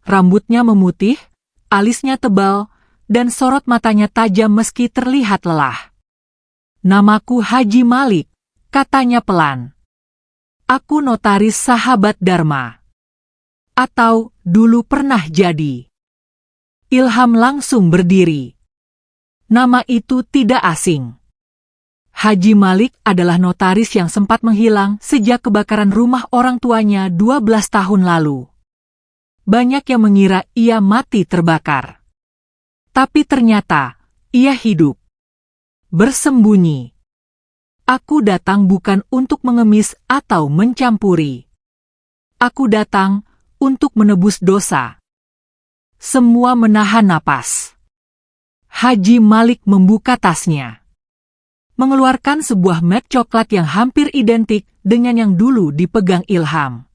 Rambutnya memutih, alisnya tebal, dan sorot matanya tajam meski terlihat lelah. Namaku Haji Malik, katanya pelan. Aku notaris sahabat Dharma. Atau dulu pernah jadi. Ilham langsung berdiri. Nama itu tidak asing. Haji Malik adalah notaris yang sempat menghilang sejak kebakaran rumah orang tuanya 12 tahun lalu. Banyak yang mengira ia mati terbakar. Tapi ternyata, ia hidup. Bersembunyi. Aku datang bukan untuk mengemis atau mencampuri. Aku datang untuk menebus dosa. Semua menahan napas. Haji Malik membuka tasnya. Mengeluarkan sebuah map coklat yang hampir identik dengan yang dulu dipegang Ilham.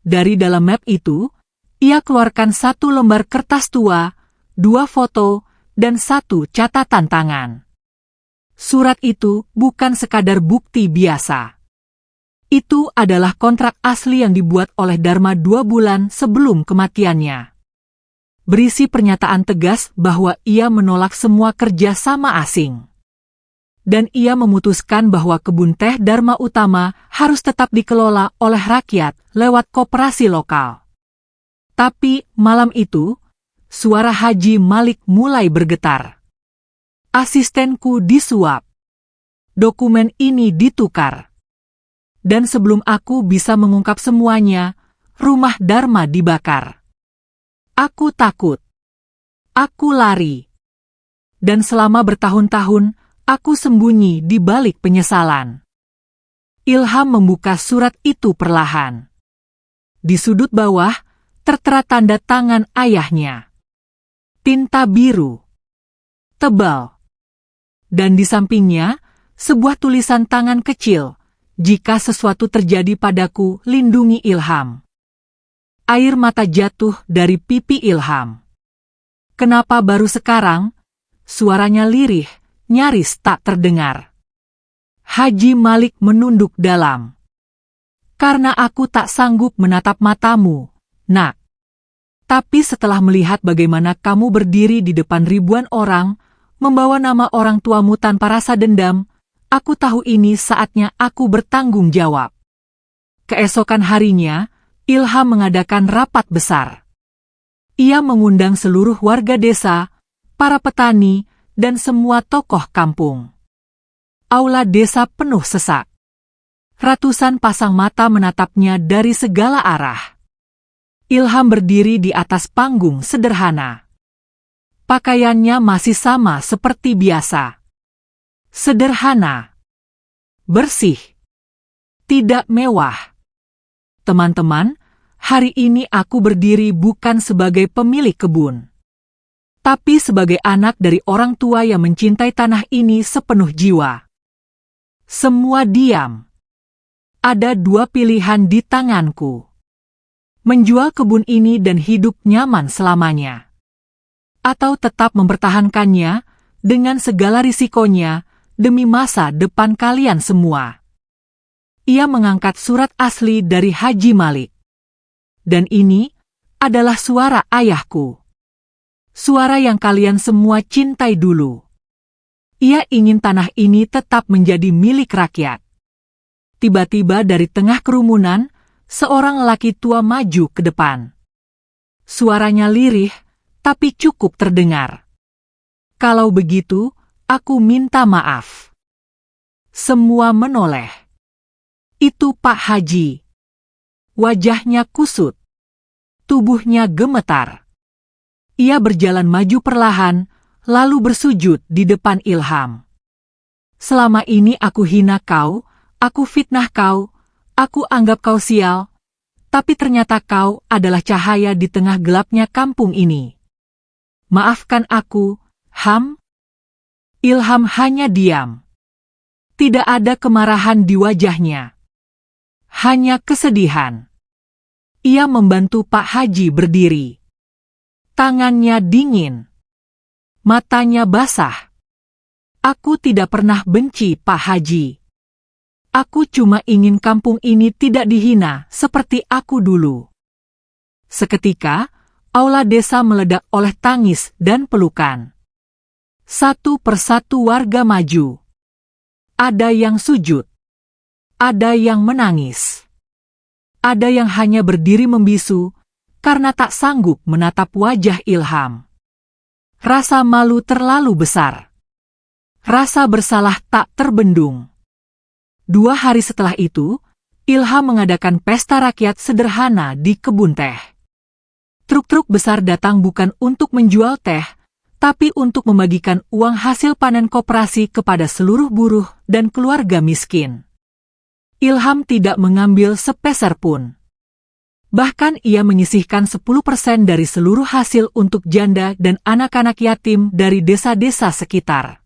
Dari dalam map itu, ia keluarkan 1 lembar kertas tua, 2 foto, dan 1 catatan tangan. Surat itu bukan sekadar bukti biasa. Itu adalah kontrak asli yang dibuat oleh Dharma 2 bulan sebelum kematiannya. Berisi pernyataan tegas bahwa ia menolak semua kerja sama asing. Dan ia memutuskan bahwa kebun teh Dharma Utama harus tetap dikelola oleh rakyat lewat koperasi lokal. Tapi malam itu, suara Haji Malik mulai bergetar. Asistenku disuap. Dokumen ini ditukar. Dan sebelum aku bisa mengungkap semuanya, rumah Dharma dibakar. Aku takut. Aku lari. Dan selama bertahun-tahun, aku sembunyi di balik penyesalan. Ilham membuka surat itu perlahan. Di sudut bawah, tertera tanda tangan ayahnya. Tinta biru. Tebal. Dan di sampingnya, sebuah tulisan tangan kecil. Jika sesuatu terjadi padaku, lindungi Ilham. Air mata jatuh dari pipi Ilham. Kenapa baru sekarang? Suaranya lirih, nyaris tak terdengar. Haji Malik menunduk dalam. Karena aku tak sanggup menatap matamu, nak. Tapi setelah melihat bagaimana kamu berdiri di depan ribuan orang, membawa nama orang tuamu tanpa rasa dendam, Aku tahu ini saatnya aku bertanggung jawab. Keesokan harinya, Ilham mengadakan rapat besar. Ia mengundang seluruh warga desa, para petani, dan semua tokoh kampung. Aula desa penuh sesak. Ratusan pasang mata menatapnya dari segala arah. Ilham berdiri di atas panggung sederhana. Pakaiannya masih sama seperti biasa. Sederhana. Bersih. Tidak mewah. Teman-teman, hari ini aku berdiri bukan sebagai pemilik kebun, tapi sebagai anak dari orang tua yang mencintai tanah ini sepenuh jiwa. Semua diam. Ada dua pilihan di tanganku. Menjual kebun ini dan hidup nyaman selamanya. Atau tetap mempertahankannya dengan segala risikonya demi masa depan kalian semua. Ia mengangkat surat asli dari Haji Malik. Dan ini adalah suara ayahku. Suara yang kalian semua cintai dulu. Ia ingin tanah ini tetap menjadi milik rakyat. Tiba-tiba dari tengah kerumunan, seorang lelaki tua maju ke depan. Suaranya lirih, tapi cukup terdengar. Kalau begitu, aku minta maaf. Semua menoleh. Itu Pak Haji. Wajahnya kusut. Tubuhnya gemetar. Ia berjalan maju perlahan, lalu bersujud di depan Ilham. Selama ini aku hina kau, aku fitnah kau, aku anggap kau sial, tapi ternyata kau adalah cahaya di tengah gelapnya kampung ini. Maafkan aku, Ham. Ilham hanya diam. Tidak ada kemarahan di wajahnya. Hanya kesedihan. Ia membantu Pak Haji berdiri. Tangannya dingin. Matanya basah. Aku tidak pernah benci Pak Haji. Aku cuma ingin kampung ini tidak dihina seperti aku dulu. Seketika, aula desa meledak oleh tangis dan pelukan. Satu persatu warga maju. Ada yang sujud. Ada yang menangis. Ada yang hanya berdiri membisu karena tak sanggup menatap wajah Ilham. Rasa malu terlalu besar. Rasa bersalah tak terbendung. 2 hari setelah itu, Ilham mengadakan pesta rakyat sederhana di kebun teh. Truk-truk besar datang bukan untuk menjual teh, tapi untuk membagikan uang hasil panen koperasi kepada seluruh buruh dan keluarga miskin. Ilham tidak mengambil sepeser pun. Bahkan ia menyisihkan 10% dari seluruh hasil untuk janda dan anak-anak yatim dari desa-desa sekitar.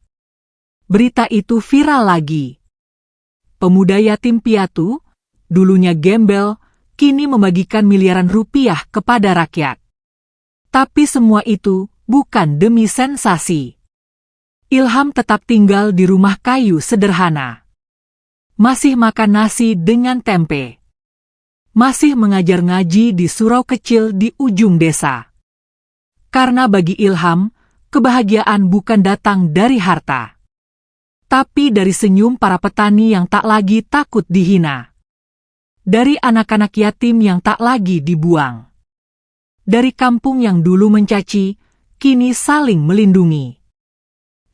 Berita itu viral lagi. Pemuda yatim piatu, dulunya gembel, kini membagikan miliaran rupiah kepada rakyat. Tapi semua itu bukan demi sensasi. Ilham tetap tinggal di rumah kayu sederhana. Masih makan nasi dengan tempe. Masih mengajar ngaji di surau kecil di ujung desa. Karena bagi Ilham, kebahagiaan bukan datang dari harta, tapi dari senyum para petani yang tak lagi takut dihina. Dari anak-anak yatim yang tak lagi dibuang. Dari kampung yang dulu mencaci, kini saling melindungi.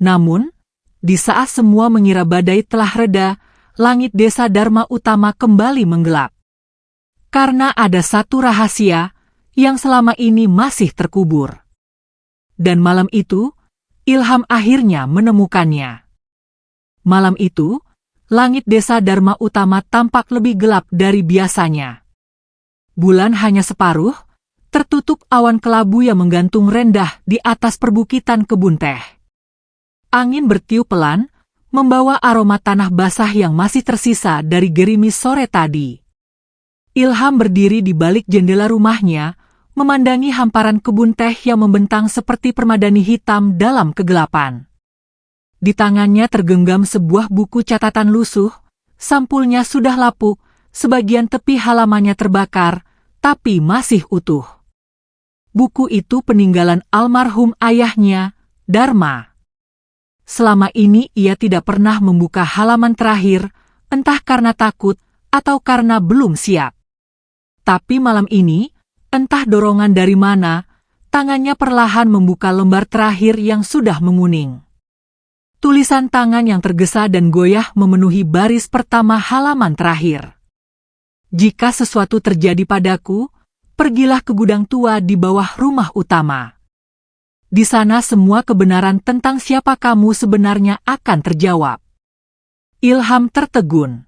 Namun, di saat semua mengira badai telah reda, langit desa Dharma Utama kembali menggelap. Karena ada satu rahasia yang selama ini masih terkubur. Dan malam itu, Ilham akhirnya menemukannya. Malam itu, langit desa Dharma Utama tampak lebih gelap dari biasanya. Bulan hanya separuh, tertutup awan kelabu yang menggantung rendah di atas perbukitan kebun teh. Angin bertiup pelan, membawa aroma tanah basah yang masih tersisa dari gerimis sore tadi. Ilham berdiri di balik jendela rumahnya, memandangi hamparan kebun teh yang membentang seperti permadani hitam dalam kegelapan. Di tangannya tergenggam sebuah buku catatan lusuh, sampulnya sudah lapuk, sebagian tepi halamannya terbakar, tapi masih utuh. Buku itu peninggalan almarhum ayahnya, Dharma. Selama ini ia tidak pernah membuka halaman terakhir, entah karena takut atau karena belum siap. Tapi malam ini, entah dorongan dari mana, tangannya perlahan membuka lembar terakhir yang sudah menguning. Tulisan tangan yang tergesa dan goyah memenuhi baris pertama halaman terakhir. Jika sesuatu terjadi padaku, pergilah ke gudang tua di bawah rumah utama. Di sana semua kebenaran tentang siapa kamu sebenarnya akan terjawab. Ilham tertegun.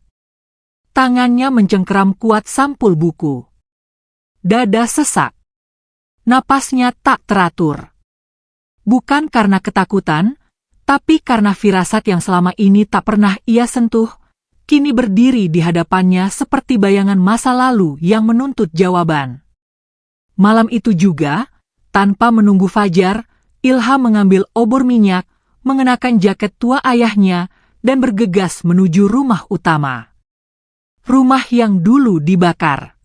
Tangannya mencengkeram kuat sampul buku. Dada sesak. Napasnya tak teratur. Bukan karena ketakutan, tapi karena firasat yang selama ini tak pernah ia sentuh, kini berdiri di hadapannya seperti bayangan masa lalu yang menuntut jawaban. Malam itu juga, tanpa menunggu fajar, Ilham mengambil obor minyak, mengenakan jaket tua ayahnya, dan bergegas menuju rumah utama. Rumah yang dulu dibakar.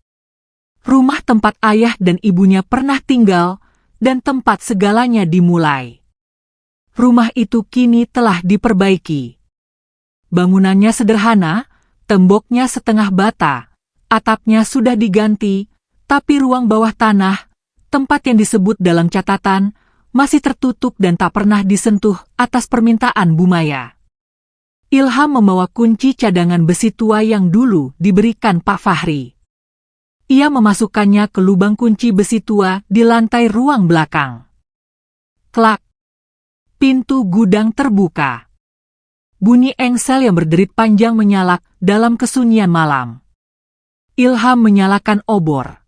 Rumah tempat ayah dan ibunya pernah tinggal, dan tempat segalanya dimulai. Rumah itu kini telah diperbaiki. Bangunannya sederhana, temboknya setengah bata, atapnya sudah diganti, tapi ruang bawah tanah, tempat yang disebut dalam catatan, masih tertutup dan tak pernah disentuh atas permintaan Bumaya. Ilham membawa kunci cadangan besi tua yang dulu diberikan Pak Fahri. Ia memasukkannya ke lubang kunci besi tua di lantai ruang belakang. Klak! Pintu gudang terbuka. Bunyi engsel yang berderit panjang menyalak dalam kesunyian malam. Ilham menyalakan obor.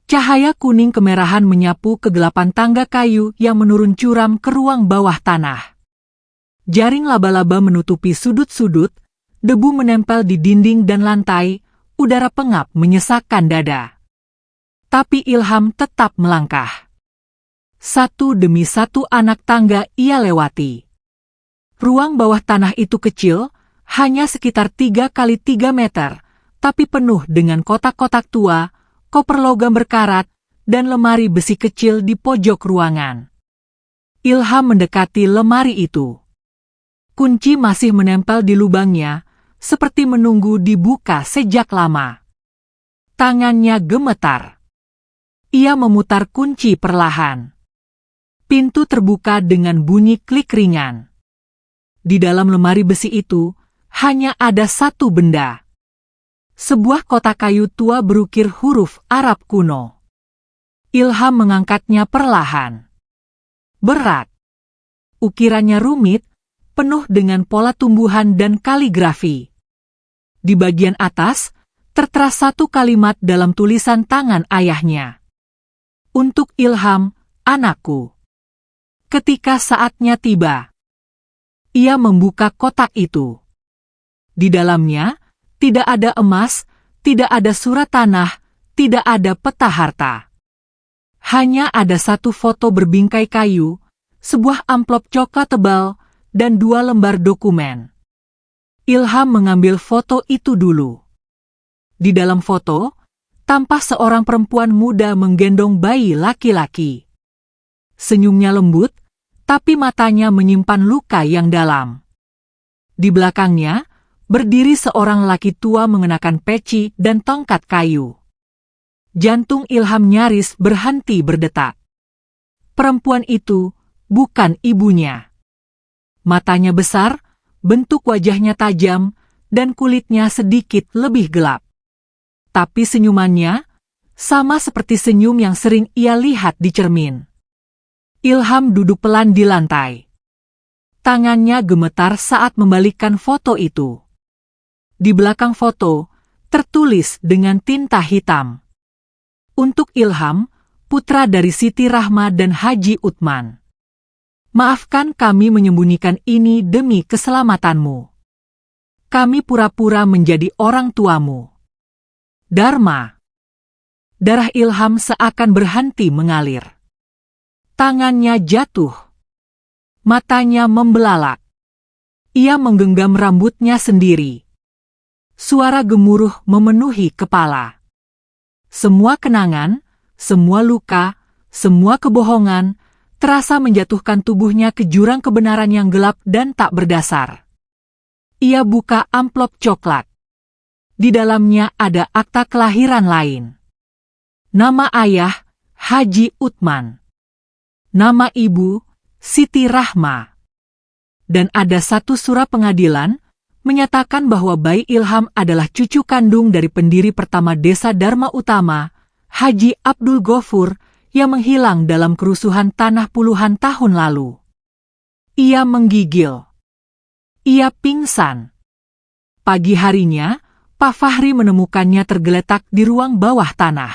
Cahaya kuning kemerahan menyapu kegelapan tangga kayu yang menurun curam ke ruang bawah tanah. Jaring laba-laba menutupi sudut-sudut, debu menempel di dinding dan lantai, udara pengap menyesakkan dada. Tapi Ilham tetap melangkah. Satu demi satu anak tangga ia lewati. Ruang bawah tanah itu kecil, hanya sekitar 3 kali 3 meter, tapi penuh dengan kotak-kotak tua, koper logam berkarat, dan lemari besi kecil di pojok ruangan. Ilham mendekati lemari itu. Kunci masih menempel di lubangnya, seperti menunggu dibuka sejak lama. Tangannya gemetar. Ia memutar kunci perlahan. Pintu terbuka dengan bunyi klik ringan. Di dalam lemari besi itu, hanya ada satu benda. Sebuah kotak kayu tua berukir huruf Arab kuno. Ilham mengangkatnya perlahan. Berat. Ukirannya rumit, penuh dengan pola tumbuhan dan kaligrafi. Di bagian atas, tertera satu kalimat dalam tulisan tangan ayahnya. Untuk Ilham, anakku. Ketika saatnya tiba. Ia membuka kotak itu. Di dalamnya, tidak ada emas, tidak ada surat tanah, tidak ada peta harta. Hanya ada satu foto berbingkai kayu, sebuah amplop coklat tebal, dan 2 lembar dokumen. Ilham mengambil foto itu dulu. Di dalam foto, tampak seorang perempuan muda menggendong bayi laki-laki. Senyumnya lembut, tapi matanya menyimpan luka yang dalam. Di belakangnya, berdiri seorang laki tua mengenakan peci dan tongkat kayu. Jantung Ilham nyaris berhenti berdetak. Perempuan itu bukan ibunya. Matanya besar, bentuk wajahnya tajam, dan kulitnya sedikit lebih gelap. Tapi senyumannya, sama seperti senyum yang sering ia lihat di cermin. Ilham duduk pelan di lantai. Tangannya gemetar saat membalikkan foto itu. Di belakang foto, tertulis dengan tinta hitam. Untuk Ilham, putra dari Siti Rahma dan Haji Uthman. Maafkan kami menyembunyikan ini demi keselamatanmu. Kami pura-pura menjadi orang tuamu. Dharma. Darah Ilham seakan berhenti mengalir. Tangannya jatuh. Matanya membelalak. Ia menggenggam rambutnya sendiri. Suara gemuruh memenuhi kepala. Semua kenangan, semua luka, semua kebohongan, terasa menjatuhkan tubuhnya ke jurang kebenaran yang gelap dan tak berdasar. Ia buka amplop coklat. Di dalamnya ada akta kelahiran lain. Nama ayah, Haji Uthman. Nama ibu, Siti Rahma. Dan ada satu surat pengadilan, menyatakan bahwa bayi Ilham adalah cucu kandung dari pendiri pertama Desa Dharma Utama, Haji Abdul Ghafur, yang menghilang dalam kerusuhan tanah puluhan tahun lalu. Ia menggigil. Ia pingsan. Pagi harinya, Pak Fahri menemukannya tergeletak di ruang bawah tanah.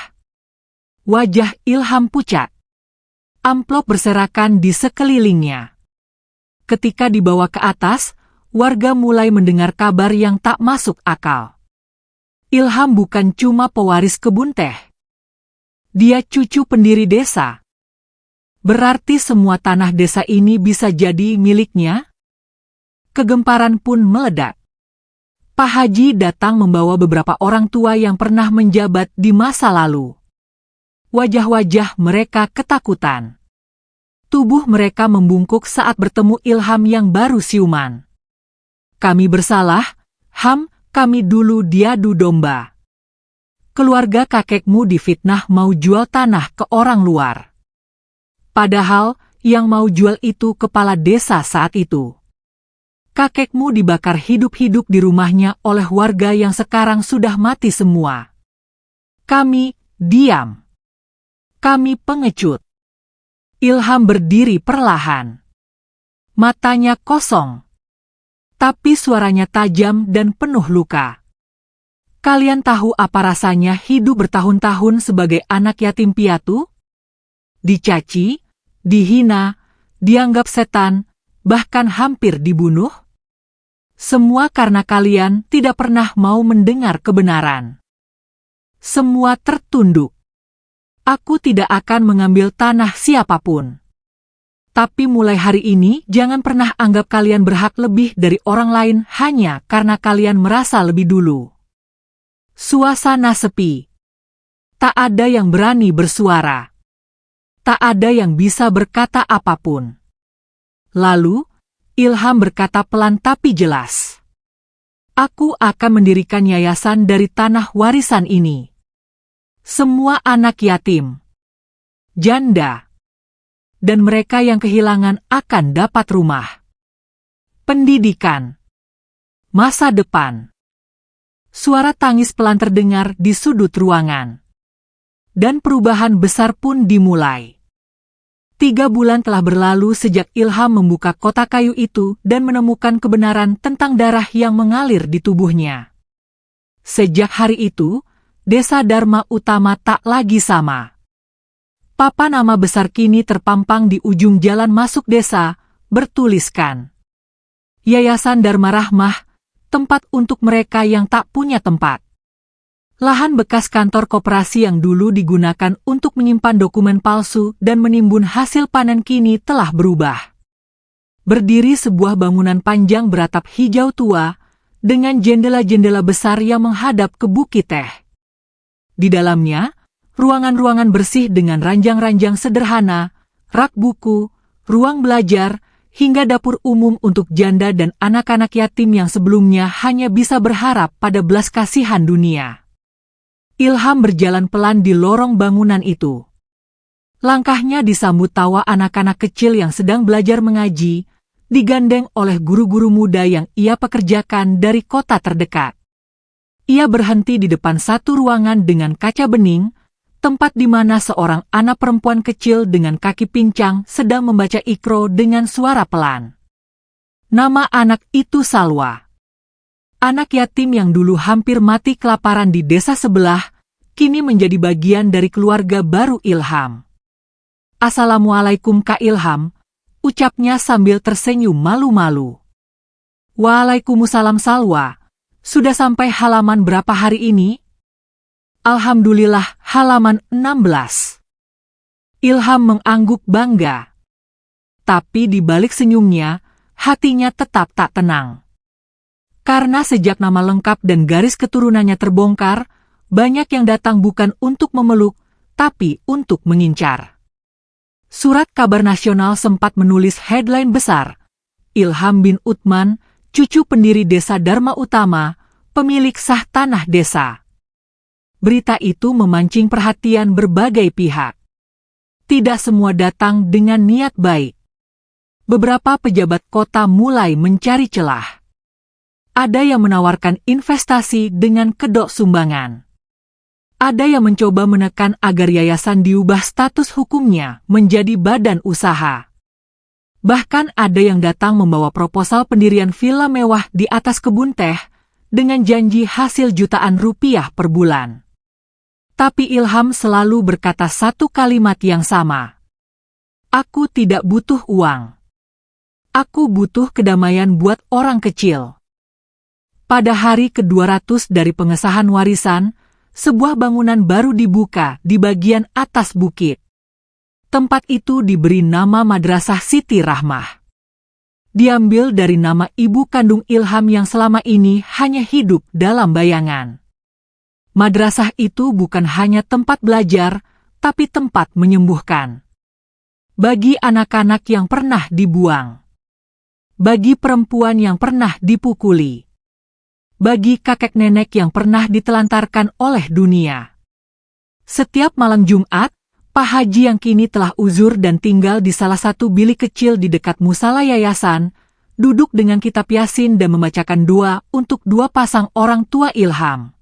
Wajah Ilham pucat. Amplop berserakan di sekelilingnya. Ketika dibawa ke atas, warga mulai mendengar kabar yang tak masuk akal. Ilham bukan cuma pewaris kebun teh. Dia cucu pendiri desa. Berarti semua tanah desa ini bisa jadi miliknya? Kegemparan pun meledak. Pak Haji datang membawa beberapa orang tua yang pernah menjabat di masa lalu. Wajah-wajah mereka ketakutan. Tubuh mereka membungkuk saat bertemu Ilham yang baru siuman. Kami bersalah, Ham, kami dulu diadu domba. Keluarga kakekmu difitnah mau jual tanah ke orang luar. Padahal, yang mau jual itu kepala desa saat itu. Kakekmu dibakar hidup-hidup di rumahnya oleh warga yang sekarang sudah mati semua. Kami diam. Kami pengecut. Ilham berdiri perlahan. Matanya kosong. Tapi suaranya tajam dan penuh luka. Kalian tahu apa rasanya hidup bertahun-tahun sebagai anak yatim piatu? Dicaci, dihina, dianggap setan, bahkan hampir dibunuh? Semua karena kalian tidak pernah mau mendengar kebenaran. Semua tertunduk. Aku tidak akan mengambil tanah siapapun. Tapi mulai hari ini jangan pernah anggap kalian berhak lebih dari orang lain hanya karena kalian merasa lebih dulu. Suasana sepi. Tak ada yang berani bersuara. Tak ada yang bisa berkata apapun. Lalu, Ilham berkata pelan tapi jelas. Aku akan mendirikan yayasan dari tanah warisan ini. Semua anak yatim, janda, dan mereka yang kehilangan akan dapat rumah, pendidikan, masa depan. Suara tangis pelan terdengar di sudut ruangan. Dan perubahan besar pun dimulai. 3 bulan telah berlalu sejak Ilham membuka kotak kayu itu dan menemukan kebenaran tentang darah yang mengalir di tubuhnya. Sejak hari itu, Desa Dharma Utama tak lagi sama. Papan nama besar kini terpampang di ujung jalan masuk desa, bertuliskan Yayasan Dharma Rahmah, tempat untuk mereka yang tak punya tempat. Lahan bekas kantor koperasi yang dulu digunakan untuk menyimpan dokumen palsu dan menimbun hasil panen kini telah berubah. Berdiri sebuah bangunan panjang beratap hijau tua, dengan jendela-jendela besar yang menghadap ke bukit teh. Di dalamnya, ruangan-ruangan bersih dengan ranjang-ranjang sederhana, rak buku, ruang belajar, hingga dapur umum untuk janda dan anak-anak yatim yang sebelumnya hanya bisa berharap pada belas kasihan dunia. Ilham berjalan pelan di lorong bangunan itu. Langkahnya disambut tawa anak-anak kecil yang sedang belajar mengaji, digandeng oleh guru-guru muda yang ia pekerjakan dari kota terdekat. Ia berhenti di depan satu ruangan dengan kaca bening, tempat di mana seorang anak perempuan kecil dengan kaki pincang sedang membaca Iqra dengan suara pelan. Nama anak itu Salwa. Anak yatim yang dulu hampir mati kelaparan di desa sebelah, kini menjadi bagian dari keluarga baru Ilham. Assalamualaikum Kak Ilham, ucapnya sambil tersenyum malu-malu. Waalaikumsalam Salwa. Sudah sampai halaman berapa hari ini? Alhamdulillah, halaman 16. Ilham mengangguk bangga. Tapi di balik senyumnya, hatinya tetap tak tenang. Karena sejak nama lengkap dan garis keturunannya terbongkar, banyak yang datang bukan untuk memeluk, tapi untuk mengincar. Surat kabar nasional sempat menulis headline besar, Ilham bin Uthman, cucu pendiri desa Dharma Utama, pemilik sah tanah desa. Berita itu memancing perhatian berbagai pihak. Tidak semua datang dengan niat baik. Beberapa pejabat kota mulai mencari celah. Ada yang menawarkan investasi dengan kedok sumbangan. Ada yang mencoba menekan agar yayasan diubah status hukumnya menjadi badan usaha. Bahkan ada yang datang membawa proposal pendirian villa mewah di atas kebun teh dengan janji hasil jutaan rupiah per bulan. Tapi Ilham selalu berkata satu kalimat yang sama. Aku tidak butuh uang. Aku butuh kedamaian buat orang kecil. Pada hari ke-200 dari pengesahan warisan, sebuah bangunan baru dibuka di bagian atas bukit. Tempat itu diberi nama Madrasah Siti Rahmah. Diambil dari nama ibu kandung Ilham yang selama ini hanya hidup dalam bayangan. Madrasah itu bukan hanya tempat belajar, tapi tempat menyembuhkan. Bagi anak-anak yang pernah dibuang. Bagi perempuan yang pernah dipukuli. Bagi kakek nenek yang pernah ditelantarkan oleh dunia. Setiap malam Jumat, Pak Haji yang kini telah uzur dan tinggal di salah satu bilik kecil di dekat musala yayasan, duduk dengan kitab Yasin dan membacakan doa untuk dua pasang orang tua Ilham.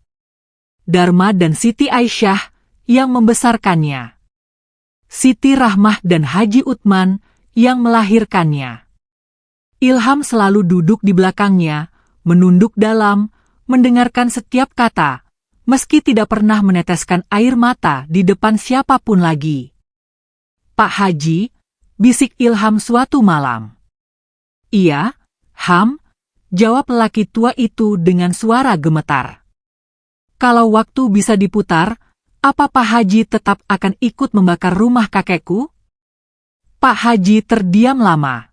Dharma dan Siti Aisyah yang membesarkannya. Siti Rahmah dan Haji Uthman yang melahirkannya. Ilham selalu duduk di belakangnya, menunduk dalam, mendengarkan setiap kata, meski tidak pernah meneteskan air mata di depan siapapun lagi. Pak Haji, bisik Ilham suatu malam. Iya, Ham, jawab lelaki tua itu dengan suara gemetar. Kalau waktu bisa diputar, apa Pak Haji tetap akan ikut membakar rumah kakekku? Pak Haji terdiam lama.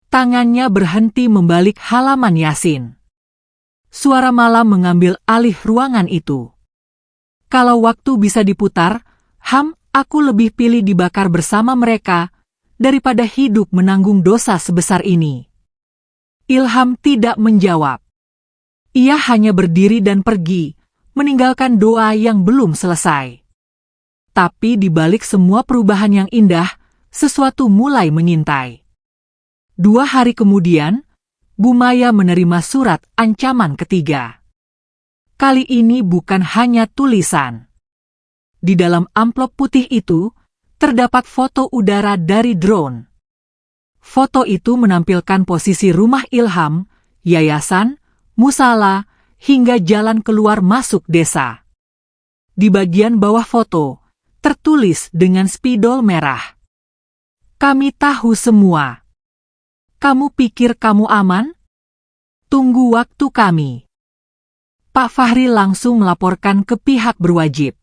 Tangannya berhenti membalik halaman Yasin. Suara malam mengambil alih ruangan itu. Kalau waktu bisa diputar, Ham, aku lebih pilih dibakar bersama mereka, daripada hidup menanggung dosa sebesar ini. Ilham tidak menjawab. Ia hanya berdiri dan pergi, meninggalkan doa yang belum selesai. Tapi di balik semua perubahan yang indah, sesuatu mulai mengintai. 2 hari kemudian, Bu Maya menerima surat ancaman ketiga. Kali ini bukan hanya tulisan. Di dalam amplop putih itu, terdapat foto udara dari drone. Foto itu menampilkan posisi rumah Ilham, yayasan, musala, hingga jalan keluar masuk desa. Di bagian bawah foto, tertulis dengan spidol merah. Kami tahu semua. Kamu pikir kamu aman? Tunggu waktu kami. Pak Fahri langsung melaporkan ke pihak berwajib.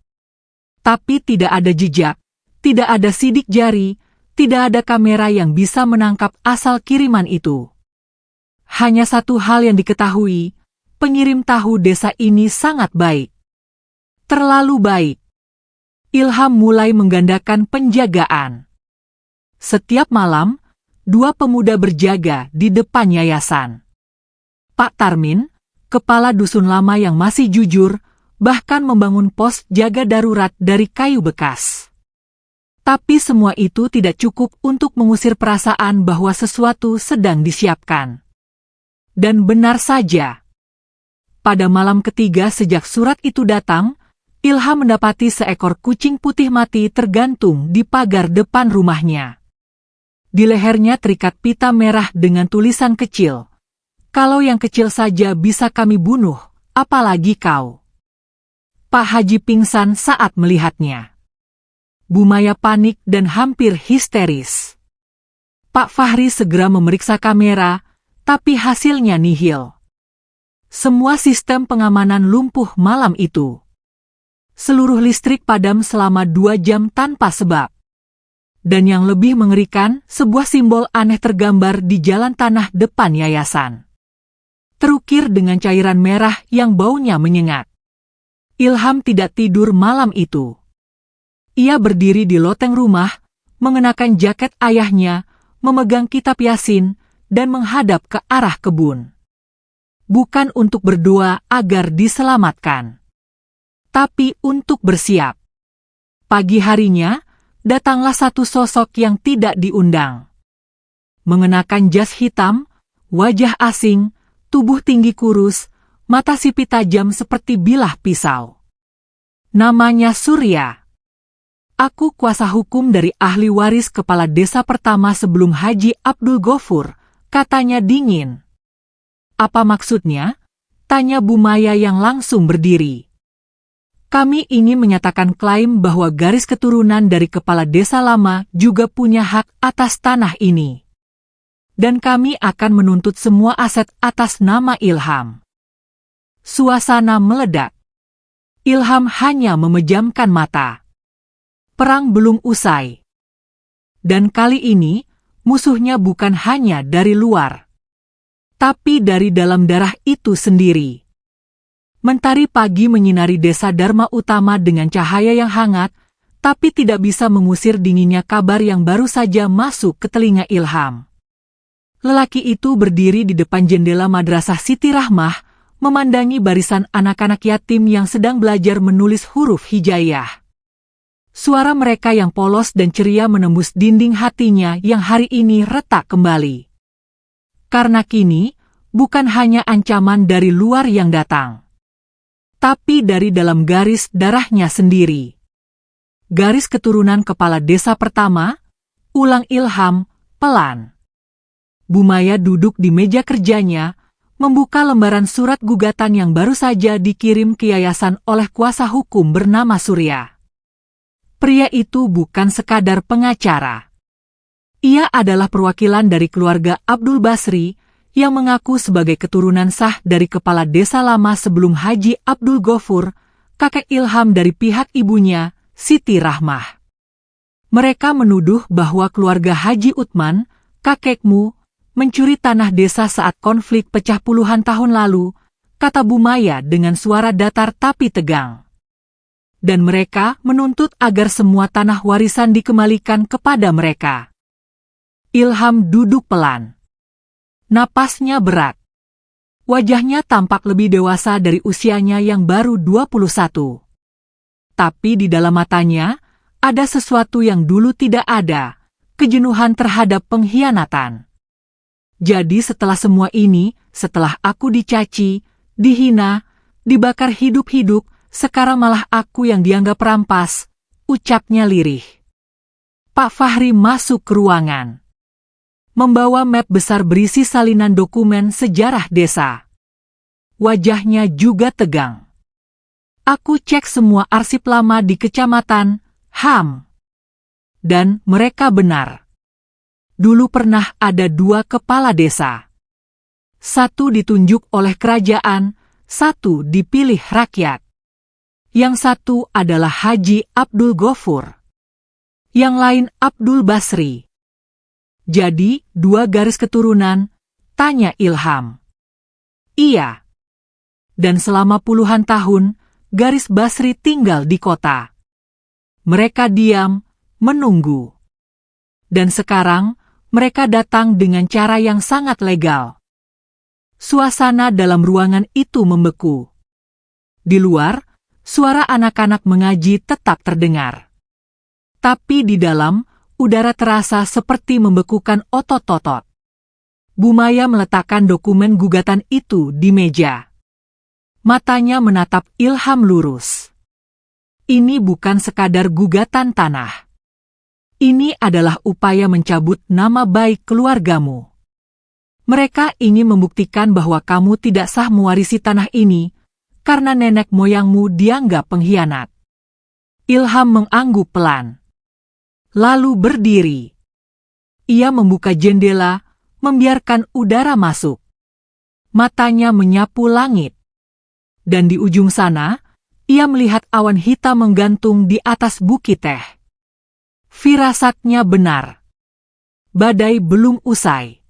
Tapi tidak ada jejak, tidak ada sidik jari, tidak ada kamera yang bisa menangkap asal kiriman itu. Hanya satu hal yang diketahui, pengirim tahu desa ini sangat baik. Terlalu baik. Ilham mulai menggandakan penjagaan. Setiap malam, 2 pemuda berjaga di depan yayasan. Pak Tarmin, kepala dusun lama yang masih jujur, bahkan membangun pos jaga darurat dari kayu bekas. Tapi semua itu tidak cukup untuk mengusir perasaan bahwa sesuatu sedang disiapkan. Dan benar saja. Pada malam ketiga sejak surat itu datang, Ilham mendapati seekor kucing putih mati tergantung di pagar depan rumahnya. Di lehernya terikat pita merah dengan tulisan kecil. Kalau yang kecil saja bisa kami bunuh, apalagi kau. Pak Haji pingsan saat melihatnya. Bu Maya panik dan hampir histeris. Pak Fahri segera memeriksa kamera, tapi hasilnya nihil. Semua sistem pengamanan lumpuh malam itu. Seluruh listrik padam selama 2 jam tanpa sebab. Dan yang lebih mengerikan, sebuah simbol aneh tergambar di jalan tanah depan yayasan. Terukir dengan cairan merah yang baunya menyengat. Ilham tidak tidur malam itu. Ia berdiri di loteng rumah, mengenakan jaket ayahnya, memegang kitab Yasin, dan menghadap ke arah kebun. Bukan untuk berdoa agar diselamatkan, tapi untuk bersiap. Pagi harinya, datanglah satu sosok yang tidak diundang. Mengenakan jas hitam, wajah asing, tubuh tinggi kurus, mata sipit tajam seperti bilah pisau. Namanya Surya. Aku kuasa hukum dari ahli waris kepala desa pertama sebelum Haji Abdul Ghafur, katanya dingin. Apa maksudnya? Tanya Bu Maya yang langsung berdiri. Kami ingin menyatakan klaim bahwa garis keturunan dari kepala desa lama juga punya hak atas tanah ini. Dan kami akan menuntut semua aset atas nama Ilham. Suasana meledak. Ilham hanya memejamkan mata. Perang belum usai. Dan kali ini, musuhnya bukan hanya dari luar, tapi dari dalam darah itu sendiri. Mentari pagi menyinari desa Dharma Utama dengan cahaya yang hangat, tapi tidak bisa mengusir dinginnya kabar yang baru saja masuk ke telinga Ilham. Lelaki itu berdiri di depan jendela Madrasah Siti Rahmah, memandangi barisan anak-anak yatim yang sedang belajar menulis huruf hijaiyah. Suara mereka yang polos dan ceria menembus dinding hatinya yang hari ini retak kembali. Karena kini, bukan hanya ancaman dari luar yang datang, tapi dari dalam garis darahnya sendiri. Garis keturunan kepala desa pertama, ulang Ilham, pelan. Bu Maya duduk di meja kerjanya, membuka lembaran surat gugatan yang baru saja dikirim ke yayasan oleh kuasa hukum bernama Surya. Pria itu bukan sekadar pengacara. Ia adalah perwakilan dari keluarga Abdul Basri yang mengaku sebagai keturunan sah dari kepala desa lama sebelum Haji Abdul Ghafur, kakek Ilham dari pihak ibunya, Siti Rahmah. Mereka menuduh bahwa keluarga Haji Uthman, kakekmu, mencuri tanah desa saat konflik pecah puluhan tahun lalu, kata Bu Maya dengan suara datar tapi tegang. Dan mereka menuntut agar semua tanah warisan dikembalikan kepada mereka. Ilham duduk pelan. Napasnya berat. Wajahnya tampak lebih dewasa dari usianya yang baru 21. Tapi di dalam matanya, ada sesuatu yang dulu tidak ada, kejenuhan terhadap pengkhianatan. Jadi setelah semua ini, setelah aku dicaci, dihina, dibakar hidup-hidup, sekarang malah aku yang dianggap perampas, ucapnya lirih. Pak Fahri masuk ke ruangan, membawa map besar berisi salinan dokumen sejarah desa. Wajahnya juga tegang. Aku cek semua arsip lama di kecamatan, HAM. Dan mereka benar. Dulu pernah ada 2 kepala desa. Satu ditunjuk oleh kerajaan, satu dipilih rakyat. Yang satu adalah Haji Abdul Ghafur. Yang lain Abdul Basri. Jadi, 2 garis keturunan, tanya Ilham. Iya. Dan selama puluhan tahun, garis Basri tinggal di kota. Mereka diam, menunggu. Dan sekarang, mereka datang dengan cara yang sangat legal. Suasana dalam ruangan itu membeku. Di luar, suara anak-anak mengaji tetap terdengar. Tapi di dalam, udara terasa seperti membekukan otot-otot. Bu Maya meletakkan dokumen gugatan itu di meja. Matanya menatap Ilham lurus. Ini bukan sekadar gugatan tanah. Ini adalah upaya mencabut nama baik keluargamu. Mereka ingin membuktikan bahwa kamu tidak sah mewarisi tanah ini, karena nenek moyangmu dianggap pengkhianat. Ilham mengangguk pelan. Lalu berdiri. Ia membuka jendela, membiarkan udara masuk. Matanya menyapu langit. Dan di ujung sana, ia melihat awan hitam menggantung di atas bukit teh. Firasatnya benar. Badai belum usai.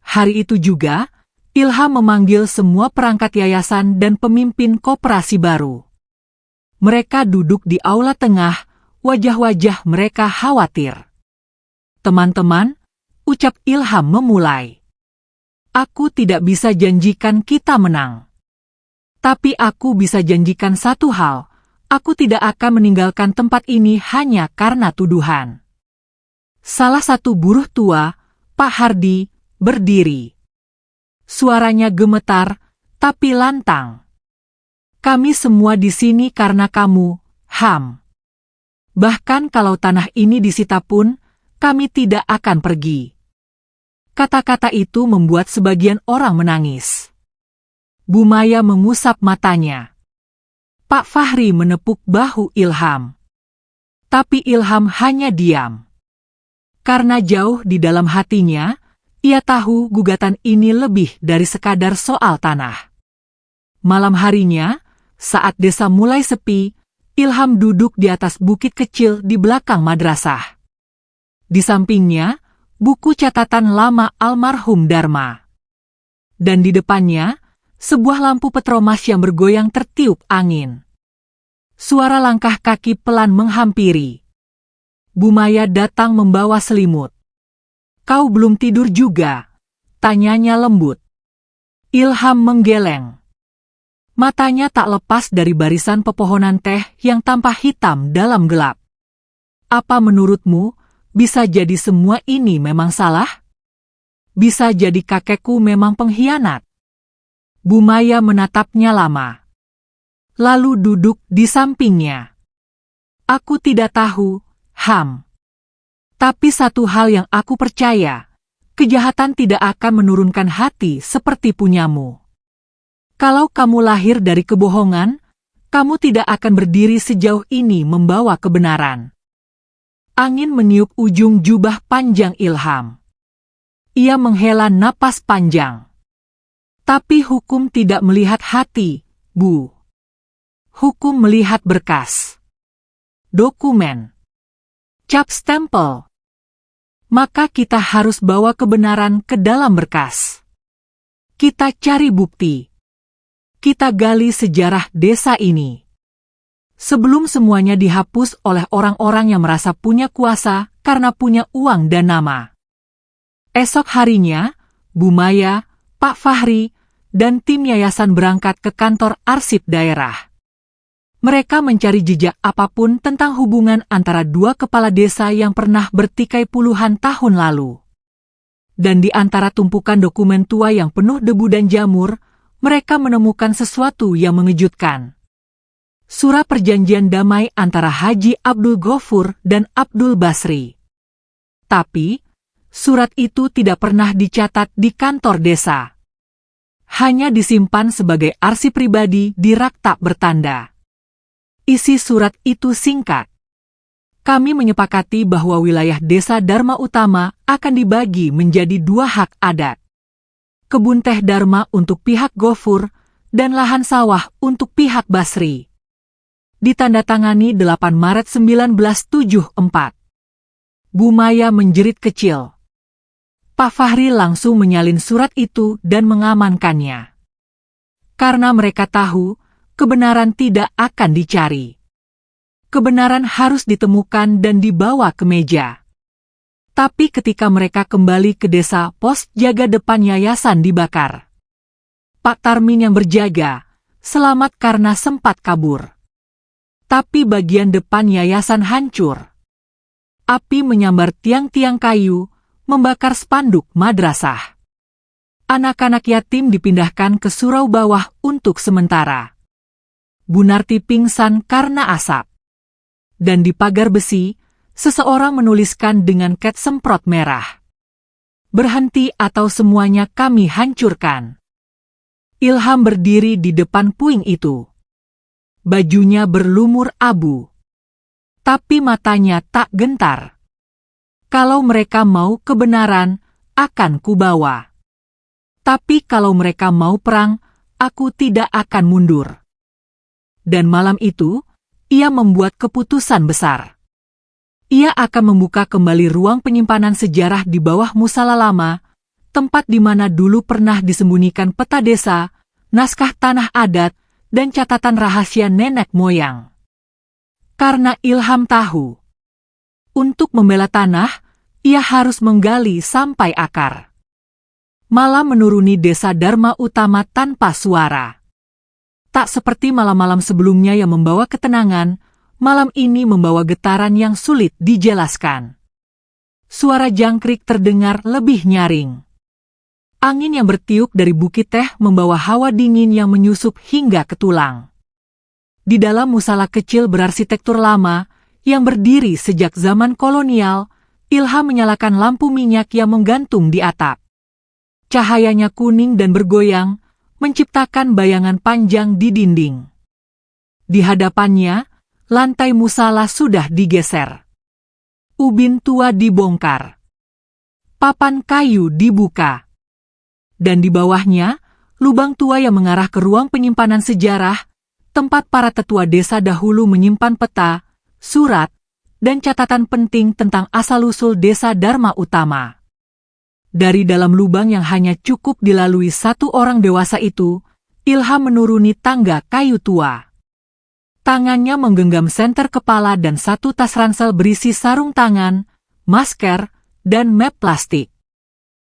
Hari itu juga, Ilham memanggil semua perangkat yayasan dan pemimpin koperasi baru. Mereka duduk di aula tengah, wajah-wajah mereka khawatir. Teman-teman, ucap Ilham memulai. Aku tidak bisa janjikan kita menang. Tapi aku bisa janjikan satu hal, aku tidak akan meninggalkan tempat ini hanya karena tuduhan. Salah satu buruh tua, Pak Hardi, berdiri. Suaranya gemetar, tapi lantang. Kami semua di sini karena kamu, Ham. Bahkan kalau tanah ini disita pun, kami tidak akan pergi. Kata-kata itu membuat sebagian orang menangis. Bu Maya mengusap matanya. Pak Fahri menepuk bahu Ilham. Tapi Ilham hanya diam. Karena jauh di dalam hatinya, ia tahu gugatan ini lebih dari sekadar soal tanah. Malam harinya, saat desa mulai sepi, Ilham duduk di atas bukit kecil di belakang madrasah. Di sampingnya, buku catatan lama almarhum Dharma. Dan di depannya, sebuah lampu petromas yang bergoyang tertiup angin. Suara langkah kaki pelan menghampiri. Bu Maya datang membawa selimut. Kau belum tidur juga? Tanyanya lembut. Ilham menggeleng. Matanya tak lepas dari barisan pepohonan teh yang tampak hitam dalam gelap. Apa menurutmu, bisa jadi semua ini memang salah? Bisa jadi kakekku memang pengkhianat? Bu Maya menatapnya lama. Lalu duduk di sampingnya. Aku tidak tahu, Ham. Tapi satu hal yang aku percaya, kejahatan tidak akan menurunkan hati seperti punyamu. Kalau kamu lahir dari kebohongan, kamu tidak akan berdiri sejauh ini membawa kebenaran. Angin meniup ujung jubah panjang Ilham. Ia menghela napas panjang. Tapi hukum tidak melihat hati, Bu. Hukum melihat berkas. Dokumen. Cap stempel. Maka kita harus bawa kebenaran ke dalam berkas. Kita cari bukti. Kita gali sejarah desa ini. Sebelum semuanya dihapus oleh orang-orang yang merasa punya kuasa karena punya uang dan nama. Esok harinya, Bu Maya, Pak Fahri, dan tim yayasan berangkat ke kantor arsip daerah. Mereka mencari jejak apapun tentang hubungan antara dua kepala desa yang pernah bertikai puluhan tahun lalu. Dan di antara tumpukan dokumen tua yang penuh debu dan jamur, mereka menemukan sesuatu yang mengejutkan. Surat perjanjian damai antara Haji Abdul Ghafur dan Abdul Basri. Tapi, surat itu tidak pernah dicatat di kantor desa. Hanya disimpan sebagai arsip pribadi di rak tak bertanda. Isi surat itu singkat. Kami menyepakati bahwa wilayah desa Dharma Utama akan dibagi menjadi 2 hak adat. Kebun teh Dharma untuk pihak Ghafur dan lahan sawah untuk pihak Basri. Ditandatangani 8 Maret 1974. Bu Maya menjerit kecil. Pak Fahri langsung menyalin surat itu dan mengamankannya. Karena mereka tahu, kebenaran tidak akan dicari. Kebenaran harus ditemukan dan dibawa ke meja. Tapi ketika mereka kembali ke desa, pos jaga depan yayasan dibakar. Pak Tarmin yang berjaga, selamat karena sempat kabur. Tapi bagian depan yayasan hancur. Api menyambar tiang-tiang kayu, membakar spanduk madrasah. Anak-anak yatim dipindahkan ke surau bawah untuk sementara. Bu Narti pingsan karena asap. Dan di pagar besi, seseorang menuliskan dengan cat semprot merah. Berhenti atau semuanya kami hancurkan. Ilham berdiri di depan puing itu. Bajunya berlumur abu. Tapi matanya tak gentar. Kalau mereka mau kebenaran, akan kubawa. Tapi kalau mereka mau perang, aku tidak akan mundur. Dan malam itu, ia membuat keputusan besar. Ia akan membuka kembali ruang penyimpanan sejarah di bawah musala lama, tempat di mana dulu pernah disembunyikan peta desa, naskah tanah adat, dan catatan rahasia nenek moyang. Karena Ilham tahu, untuk membela tanah, ia harus menggali sampai akar. Malam menuruni desa Dharma Utama tanpa suara. Tak seperti malam-malam sebelumnya yang membawa ketenangan, malam ini membawa getaran yang sulit dijelaskan. Suara jangkrik terdengar lebih nyaring. Angin yang bertiup dari bukit teh membawa hawa dingin yang menyusup hingga ke tulang. Di dalam musala kecil berarsitektur lama, yang berdiri sejak zaman kolonial, Ilham menyalakan lampu minyak yang menggantung di atap. Cahayanya kuning dan bergoyang, menciptakan bayangan panjang di dinding. Di hadapannya, lantai musala sudah digeser. Ubin tua dibongkar. Papan kayu dibuka. Dan di bawahnya, lubang tua yang mengarah ke ruang penyimpanan sejarah, tempat para tetua desa dahulu menyimpan peta, surat, dan catatan penting tentang asal-usul desa Dharma Utama. Dari dalam lubang yang hanya cukup dilalui satu orang dewasa itu, Ilham menuruni tangga kayu tua. Tangannya menggenggam senter kepala dan satu tas ransel berisi sarung tangan, masker, dan map plastik.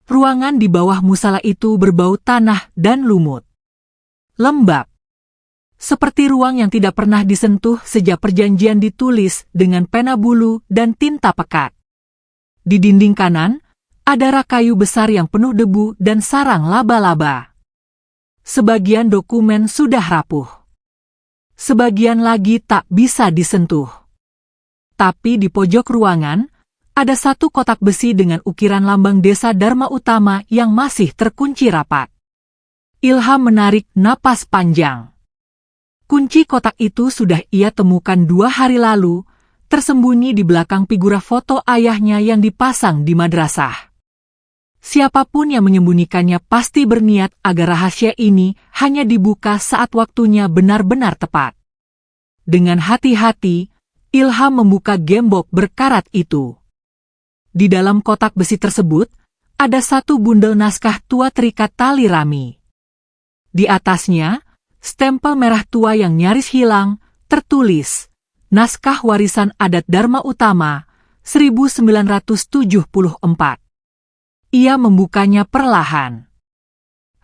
Ruangan di bawah musala itu berbau tanah dan lumut. Lembab. Seperti ruang yang tidak pernah disentuh sejak perjanjian ditulis dengan pena bulu dan tinta pekat. Di dinding kanan, ada rak kayu besar yang penuh debu dan sarang laba-laba. Sebagian dokumen sudah rapuh. Sebagian lagi tak bisa disentuh. Tapi di pojok ruangan, ada satu kotak besi dengan ukiran lambang desa Dharma Utama yang masih terkunci rapat. Ilham menarik napas panjang. Kunci kotak itu sudah ia temukan 2 hari lalu, tersembunyi di belakang figura foto ayahnya yang dipasang di madrasah. Siapapun yang menyembunyikannya pasti berniat agar rahasia ini hanya dibuka saat waktunya benar-benar tepat. Dengan hati-hati, Ilham membuka gembok berkarat itu. Di dalam kotak besi tersebut, ada satu bundel naskah tua terikat tali rami. Di atasnya, stempel merah tua yang nyaris hilang, tertulis, Naskah Warisan Adat Dharma Utama, 1974. Ia membukanya perlahan.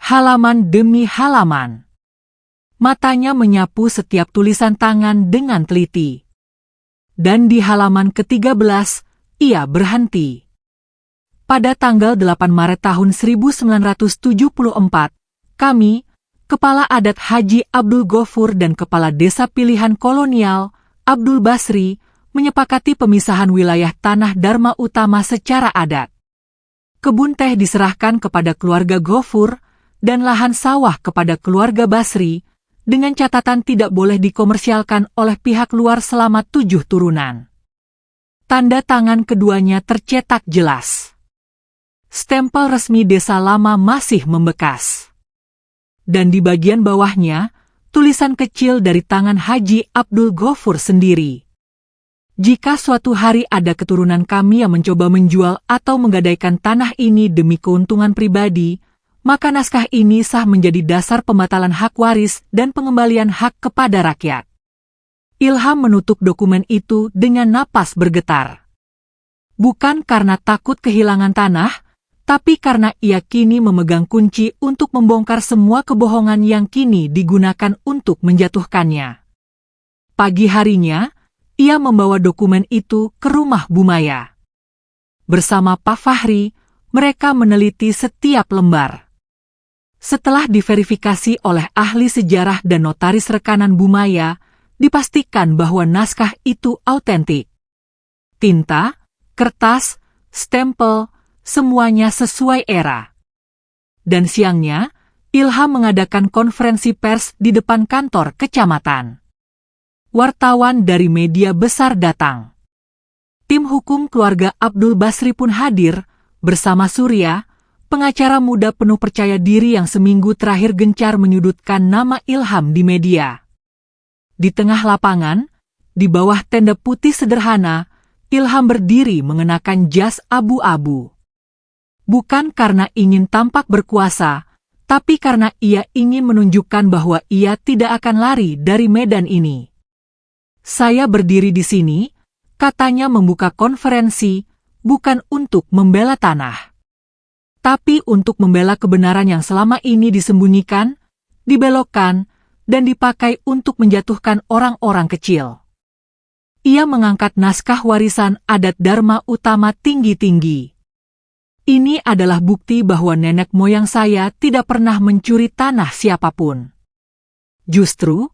Halaman demi halaman. Matanya menyapu setiap tulisan tangan dengan teliti. Dan di halaman ke-13, ia berhenti. Pada tanggal 8 Maret tahun 1974, kami, Kepala Adat Haji Abdul Ghafur dan Kepala Desa Pilihan Kolonial, Abdul Basri, menyepakati pemisahan wilayah tanah Dharma Utama secara adat. Kebun teh diserahkan kepada keluarga Ghafur, dan lahan sawah kepada keluarga Basri, dengan catatan tidak boleh dikomersialkan oleh pihak luar selama 7 turunan. Tanda tangan keduanya tercetak jelas. Stempel resmi desa lama masih membekas. Dan di bagian bawahnya, tulisan kecil dari tangan Haji Abdul Ghafur sendiri. Jika suatu hari ada keturunan kami yang mencoba menjual atau menggadaikan tanah ini demi keuntungan pribadi, maka naskah ini sah menjadi dasar pembatalan hak waris dan pengembalian hak kepada rakyat. Ilham menutup dokumen itu dengan napas bergetar. Bukan karena takut kehilangan tanah, tapi karena ia kini memegang kunci untuk membongkar semua kebohongan yang kini digunakan untuk menjatuhkannya. Pagi harinya, ia membawa dokumen itu ke rumah Bumaya. Bersama Pak Fahri, mereka meneliti setiap lembar. Setelah diverifikasi oleh ahli sejarah dan notaris rekanan Bumaya, dipastikan bahwa naskah itu autentik. Tinta, kertas, stempel, semuanya sesuai era. Dan siangnya, Ilham mengadakan konferensi pers di depan kantor kecamatan. Wartawan dari media besar datang. Tim hukum keluarga Abdul Basri pun hadir, bersama Surya, pengacara muda penuh percaya diri yang seminggu terakhir gencar menyudutkan nama Ilham di media. Di tengah lapangan, di bawah tenda putih sederhana, Ilham berdiri mengenakan jas abu-abu. Bukan karena ingin tampak berkuasa, tapi karena ia ingin menunjukkan bahwa ia tidak akan lari dari medan ini. Saya berdiri di sini, katanya membuka konferensi, bukan untuk membela tanah, tapi untuk membela kebenaran yang selama ini disembunyikan, dibelokkan, dan dipakai untuk menjatuhkan orang-orang kecil. Ia mengangkat naskah warisan adat Dharma Utama tinggi-tinggi. Ini adalah bukti bahwa nenek moyang saya tidak pernah mencuri tanah siapapun. Justru,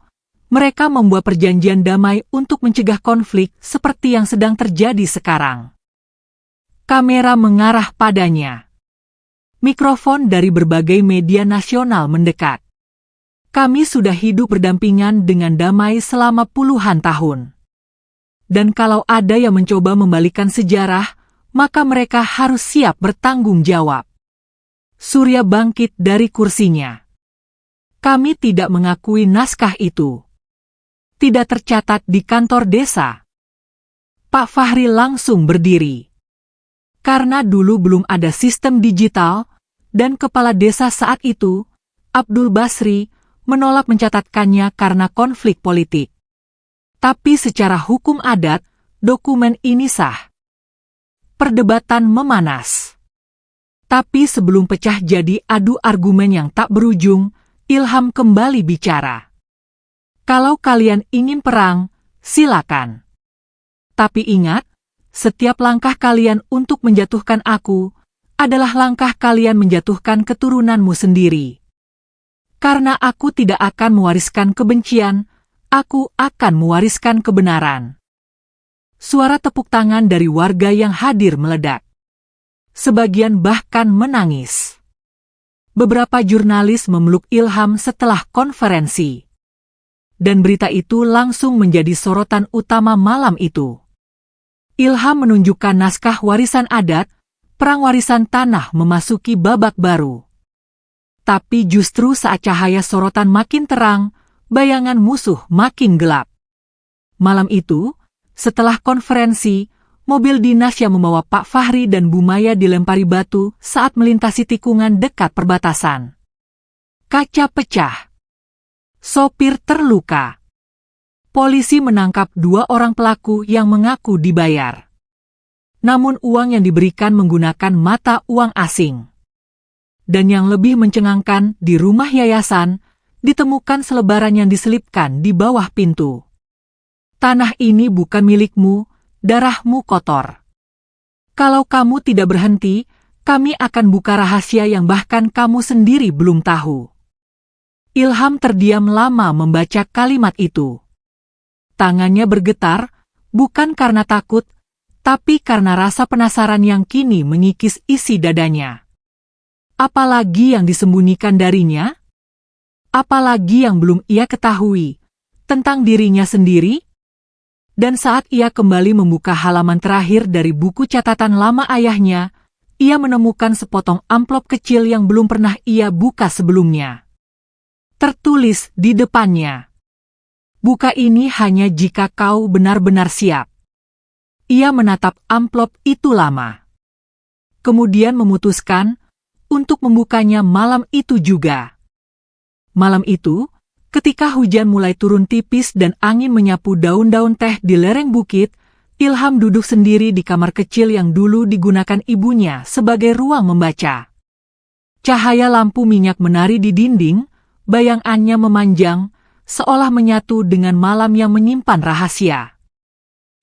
mereka membuat perjanjian damai untuk mencegah konflik seperti yang sedang terjadi sekarang. Kamera mengarah padanya. Mikrofon dari berbagai media nasional mendekat. Kami sudah hidup berdampingan dengan damai selama puluhan tahun. Dan kalau ada yang mencoba membalikan sejarah, maka mereka harus siap bertanggung jawab. Surya bangkit dari kursinya. Kami tidak mengakui naskah itu. Tidak tercatat di kantor desa. Pak Fahri langsung berdiri. Karena dulu belum ada sistem digital, dan kepala desa saat itu, Abdul Basri, menolak mencatatkannya karena konflik politik. Tapi secara hukum adat, dokumen ini sah. Perdebatan memanas. Tapi sebelum pecah jadi adu argumen yang tak berujung, Ilham kembali bicara. Kalau kalian ingin perang, silakan. Tapi ingat, setiap langkah kalian untuk menjatuhkan aku, adalah langkah kalian menjatuhkan keturunanmu sendiri. Karena aku tidak akan mewariskan kebencian, aku akan mewariskan kebenaran. Suara tepuk tangan dari warga yang hadir meledak. Sebagian bahkan menangis. Beberapa jurnalis memeluk Ilham setelah konferensi. Dan berita itu langsung menjadi sorotan utama malam itu. Ilham menunjukkan naskah warisan adat, perang warisan tanah memasuki babak baru. Tapi justru saat cahaya sorotan makin terang, bayangan musuh makin gelap. Malam itu, setelah konferensi, mobil dinas yang membawa Pak Fahri dan Bu Maya dilempari batu saat melintasi tikungan dekat perbatasan. Kaca pecah. Sopir terluka. Polisi menangkap 2 orang pelaku yang mengaku dibayar. Namun uang yang diberikan menggunakan mata uang asing. Dan yang lebih mencengangkan, di rumah yayasan, ditemukan selebaran yang diselipkan di bawah pintu. Tanah ini bukan milikmu, darahmu kotor. Kalau kamu tidak berhenti, kami akan buka rahasia yang bahkan kamu sendiri belum tahu. Ilham terdiam lama membaca kalimat itu. Tangannya bergetar, bukan karena takut, tapi karena rasa penasaran yang kini mengikis isi dadanya. Apalagi yang disembunyikan darinya? Apalagi yang belum ia ketahui tentang dirinya sendiri? Dan saat ia kembali membuka halaman terakhir dari buku catatan lama ayahnya, ia menemukan sepotong amplop kecil yang belum pernah ia buka sebelumnya. Tertulis di depannya, "Buka ini hanya jika kau benar-benar siap." Ia menatap amplop itu lama. Kemudian memutuskan untuk membukanya malam itu juga. Malam itu, ketika hujan mulai turun tipis dan angin menyapu daun-daun teh di lereng bukit, Ilham duduk sendiri di kamar kecil yang dulu digunakan ibunya sebagai ruang membaca. Cahaya lampu minyak menari di dinding, bayangannya memanjang, seolah menyatu dengan malam yang menyimpan rahasia.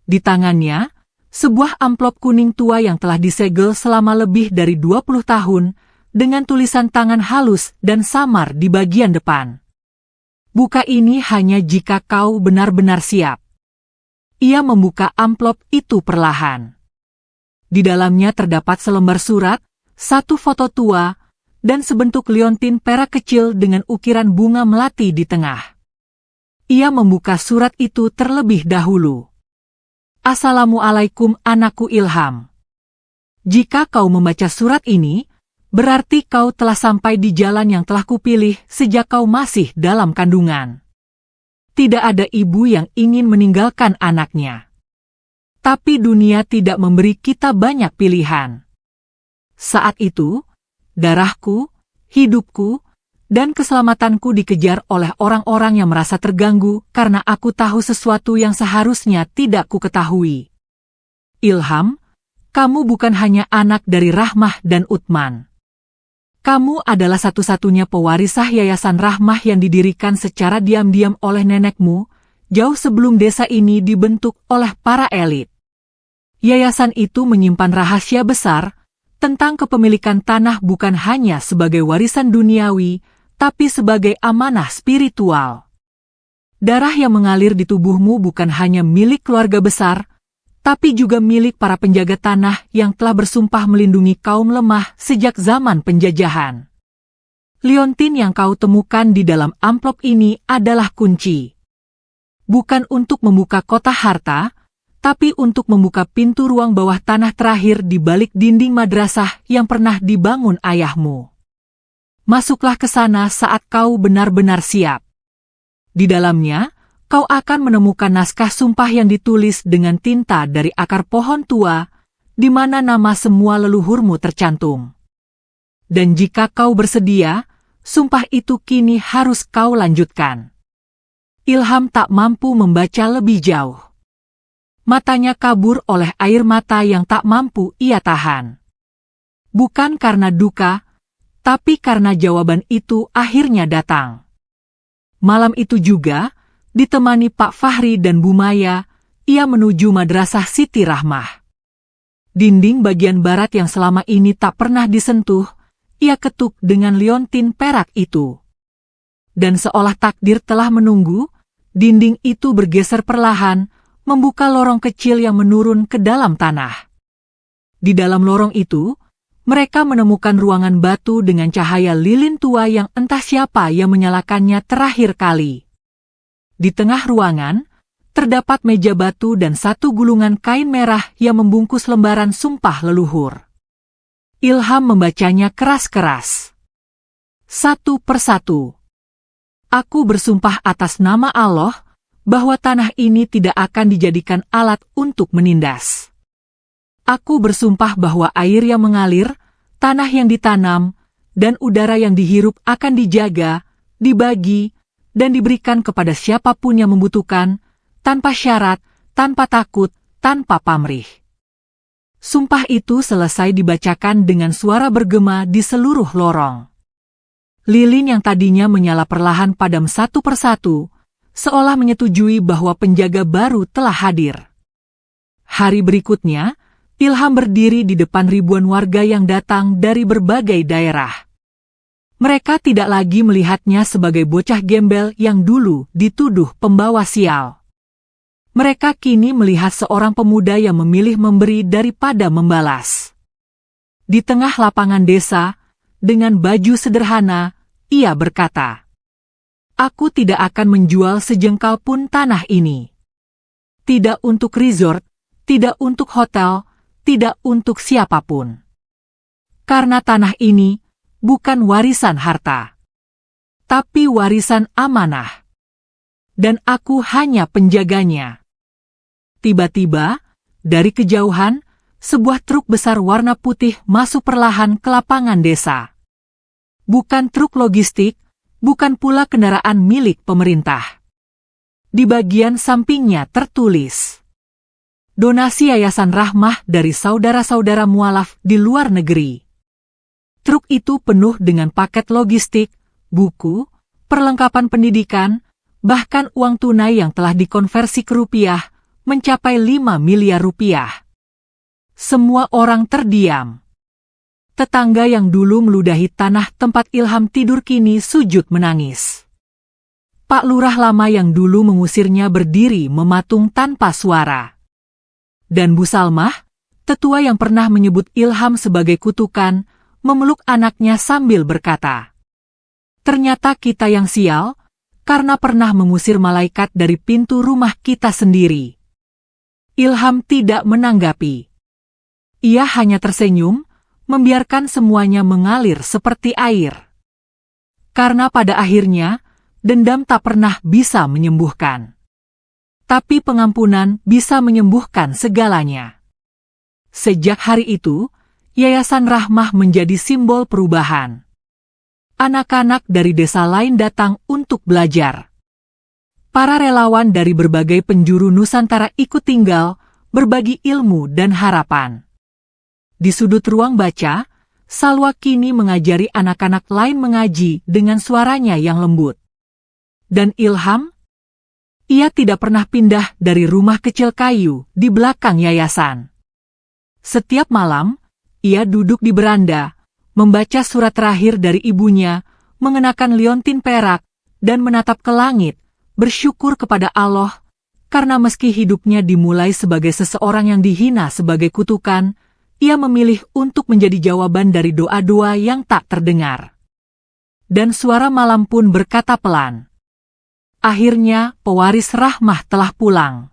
Di tangannya, sebuah amplop kuning tua yang telah disegel selama lebih dari 20 tahun, dengan tulisan tangan halus dan samar di bagian depan. "Buka ini hanya jika kau benar-benar siap." Ia membuka amplop itu perlahan. Di dalamnya terdapat selembar surat, 1 foto tua, dan sebentuk liontin perak kecil dengan ukiran bunga melati di tengah. Ia membuka surat itu terlebih dahulu. "Assalamualaikum anakku Ilham. Jika kau membaca surat ini, berarti kau telah sampai di jalan yang telah kupilih sejak kau masih dalam kandungan. Tidak ada ibu yang ingin meninggalkan anaknya. Tapi dunia tidak memberi kita banyak pilihan. Saat itu, darahku, hidupku, dan keselamatanku dikejar oleh orang-orang yang merasa terganggu karena aku tahu sesuatu yang seharusnya tidak ku ketahui. Ilham, Kamu bukan hanya anak dari Rahmah dan Uthman. Kamu adalah satu-satunya pewaris sah Yayasan Rahmah yang didirikan secara diam-diam oleh nenekmu, jauh sebelum desa ini dibentuk oleh para elit. Yayasan itu menyimpan rahasia besar tentang kepemilikan tanah bukan hanya sebagai warisan duniawi, tapi sebagai amanah spiritual. Darah yang mengalir di tubuhmu bukan hanya milik keluarga besar, tapi juga milik para penjaga tanah yang telah bersumpah melindungi kaum lemah sejak zaman penjajahan. Liontin yang kau temukan di dalam amplop ini adalah kunci. Bukan untuk membuka kotak harta, tapi untuk membuka pintu ruang bawah tanah terakhir di balik dinding madrasah yang pernah dibangun ayahmu. Masuklah ke sana saat kau benar-benar siap. Di dalamnya, kau akan menemukan naskah sumpah yang ditulis dengan tinta dari akar pohon tua, di mana nama semua leluhurmu tercantum. Dan jika kau bersedia, sumpah itu kini harus kau lanjutkan. Ilham tak mampu membaca lebih jauh. Matanya kabur oleh air mata yang tak mampu ia tahan. Bukan karena duka, tapi karena jawaban itu akhirnya datang. Malam itu juga, ditemani Pak Fahri dan Bu Maya, ia menuju Madrasah Siti Rahmah. Dinding bagian barat yang selama ini tak pernah disentuh, ia ketuk dengan liontin perak itu. Dan seolah takdir telah menunggu, dinding itu bergeser perlahan, membuka lorong kecil yang menurun ke dalam tanah. Di dalam lorong itu, mereka menemukan ruangan batu dengan cahaya lilin tua yang entah siapa yang menyalakannya terakhir kali. Di tengah ruangan, terdapat meja batu dan satu gulungan kain merah yang membungkus lembaran sumpah leluhur. Ilham membacanya keras-keras. Satu persatu. Aku bersumpah atas nama Allah, bahwa tanah ini tidak akan dijadikan alat untuk menindas. Aku bersumpah bahwa air yang mengalir, tanah yang ditanam, dan udara yang dihirup akan dijaga, dibagi, dan diberikan kepada siapapun yang membutuhkan, tanpa syarat, tanpa takut, tanpa pamrih. Sumpah itu selesai dibacakan dengan suara bergema di seluruh lorong. Lilin yang tadinya menyala perlahan padam satu persatu, seolah menyetujui bahwa penjaga baru telah hadir. Hari berikutnya, Ilham berdiri di depan ribuan warga yang datang dari berbagai daerah. Mereka tidak lagi melihatnya sebagai bocah gembel yang dulu dituduh pembawa sial. Mereka kini melihat seorang pemuda yang memilih memberi daripada membalas. Di tengah lapangan desa, dengan baju sederhana, ia berkata, "Aku tidak akan menjual sejengkal pun tanah ini. Tidak untuk resort, tidak untuk hotel, tidak untuk siapapun. Karena tanah ini bukan warisan harta, tapi warisan amanah. Dan aku hanya penjaganya." Tiba-tiba, dari kejauhan, sebuah truk besar warna putih masuk perlahan ke lapangan desa. Bukan truk logistik, bukan pula kendaraan milik pemerintah. Di bagian sampingnya tertulis, "Donasi Yayasan Rahmah dari saudara-saudara mualaf di luar negeri." Truk itu penuh dengan paket logistik, buku, perlengkapan pendidikan, bahkan uang tunai yang telah dikonversi ke rupiah, mencapai 5 miliar rupiah. Semua orang terdiam. Tetangga yang dulu meludahi tanah tempat Ilham tidur kini sujud menangis. Pak Lurah lama yang dulu mengusirnya berdiri mematung tanpa suara. Dan Bu Salmah, tetua yang pernah menyebut Ilham sebagai kutukan, memeluk anaknya sambil berkata, "Ternyata kita yang sial, karena pernah mengusir malaikat dari pintu rumah kita sendiri." Ilham tidak menanggapi. Ia hanya tersenyum, membiarkan semuanya mengalir seperti air. Karena pada akhirnya, dendam tak pernah bisa menyembuhkan. Tapi pengampunan bisa menyembuhkan segalanya. Sejak hari itu, Yayasan Rahmah menjadi simbol perubahan. Anak-anak dari desa lain datang untuk belajar. Para relawan dari berbagai penjuru Nusantara ikut tinggal, berbagi ilmu dan harapan. Di sudut ruang baca, Salwa kini mengajari anak-anak lain mengaji dengan suaranya yang lembut. Dan Ilham? Ia tidak pernah pindah dari rumah kecil kayu di belakang yayasan. Setiap malam, ia duduk di beranda, membaca surat terakhir dari ibunya, mengenakan liontin perak, dan menatap ke langit, bersyukur kepada Allah, karena meski hidupnya dimulai sebagai seseorang yang dihina sebagai kutukan, ia memilih untuk menjadi jawaban dari doa-doa yang tak terdengar. Dan suara malam pun berkata pelan. Akhirnya, pewaris Rahmah telah pulang.